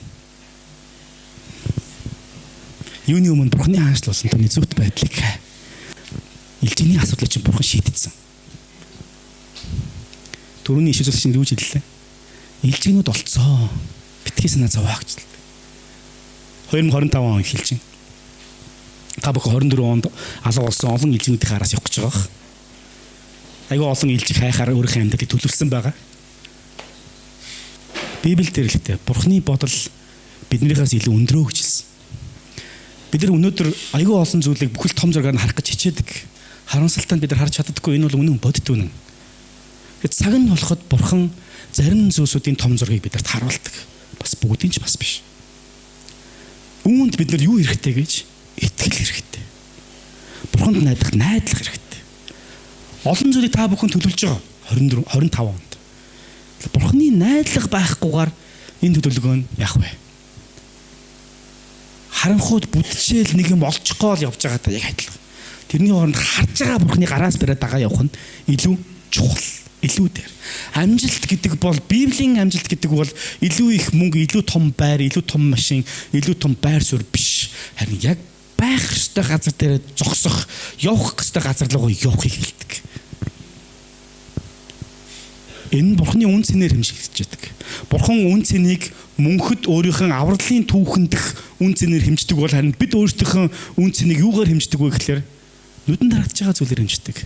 Speaker 1: Юуны өмнө бурхны хаанчл болсон түүний зөвхт байдлыг илжигний асуудлыг чинь бурхан шийдсэн. Төрөний иш үзүүлэгч нь юу хэллээ? Илжигнүүд олцоо. Битгий санаа зоваагч. 2025 он эхэлж байна. Та бүхэн 24 онд алга болсон олон илжигнүүдийн араас явах гэж байгаа. Айгүй олон илжиг хайхаар өөрийнхөө амьдралыг төлөвлөсөн байгаа. Библиэлд хэлэхдээ Бурхны бодол биднийхээс илүү өндрөө гэж хэлсэн. Бид нар өнөөдөр айгүй олон зүйлийг бүхэл том зургаар нь харах гэж хичээдэг. Харамсалтай бид нар харж чаддаггүй энэ бол үнэн бодит үнэн. Гэт цаг нь болоход Бурхан зарим зүйлсүүдийн том зургийг бидэнд харуулдаг. Бас бүгдийн ч бас биш. Үүнд бид нар юу хэрэгтэй гэж итгэл хэрэгтэй. Бурханд найдлах хэрэгтэй. Олон зүйлийг та бүхэн төлөвлөж байгаа 25 онд. Бурханы найдлах байхгүйгээр энэ төлөвлөгөө нь яах вэ? Харанхууд бүдчээл нэг юм олчихгоо л явж байгаа та яг адилхан. Тэрний оронд харж байгаа Бурханы гараас бариад дагаа явах нь илүү чухал. Илүү дээр. Амжилт гэдэг бол Библийн амжилт гэдэг бол илүү их мөнгө, илүү том байр, илүү том машин, илүү том байр суурь биш. Харин яг байх ёстой газар дээр зогсох, явах ёстой газар руу явахыг хэлдэг. Энэ Бурханы үн цэнээр хэмжигдэж байдаг. Бурхан үн цэнийг мөнхөд өөрийнхөө авралын түүхэндх үн цэнээр хэмждэг бол харин бид өөрсдийнхөө үн цэнийг юугаар хэмждэг вэ гэхээр нүдэнд харагдаж байгаа зүйлээр хэмждэг.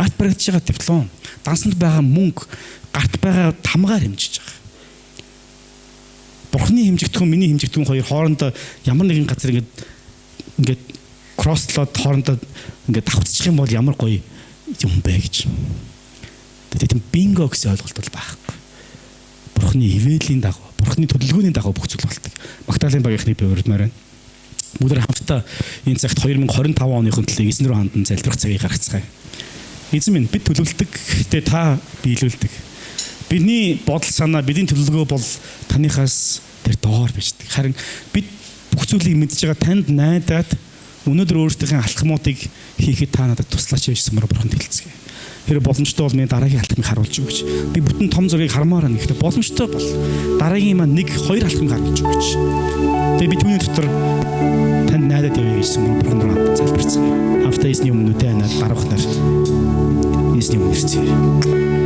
Speaker 1: Гарт баригдаж байгаа диплом, дансанд байгаа мөнгө, гарт байгаа тамгаар хэмжиж байгаа. Бурхны хэмжигдэх, миний хэмжигдэх хоёр хоорондоо ямар нэгэн газар ингээд кросслоод хоорондоо ингээд давхцчих юм бол ямар гоё юм бэ гэж. Тэгээд бинго гэсэн ойлголт бол байхгүй. Бурхны ивэлийн дагуу, Бурхны төлөвлөгөөний дагуу бүх зүйл болдог. Магдалины багийнхны би урдмаар байна. Бүгд хамтдаа энэ цагт 2025 оныхон төлөв эзэн рүү хандан залбирах цагийг гаргацгаая. Эзэн минь бид төлөвлөдөг, гэхдээ та биелүүлдэг. Бидний бодол санаа, бидний төлөвлөгөө бол таныхаас тэр доор бичдэг. Харин бид бүх зүйлийг мэдж байгаа танд найдаад өнөөдөр өөрсдийнхээ алхмуудыг хийхэд та надад туслаач гэж сүмээр Бурханд хэлцгээе. Тэр боломжтой бол миний дараагийн алхмыг харуулж өгөөч. Би бүтэн том зургийг хармаар байна гэхдээ боломжтой бол дараагийн маань 1-2 алхмыг харуулж өгөөч. Тэгээ би түүний дотор танд найдаад явъя гэж сүмээр Бурханд руу залбирцгаая. Хамтдаа эзний өмнө үдэ анаа дараах нар эзний өмнө ирцгээе.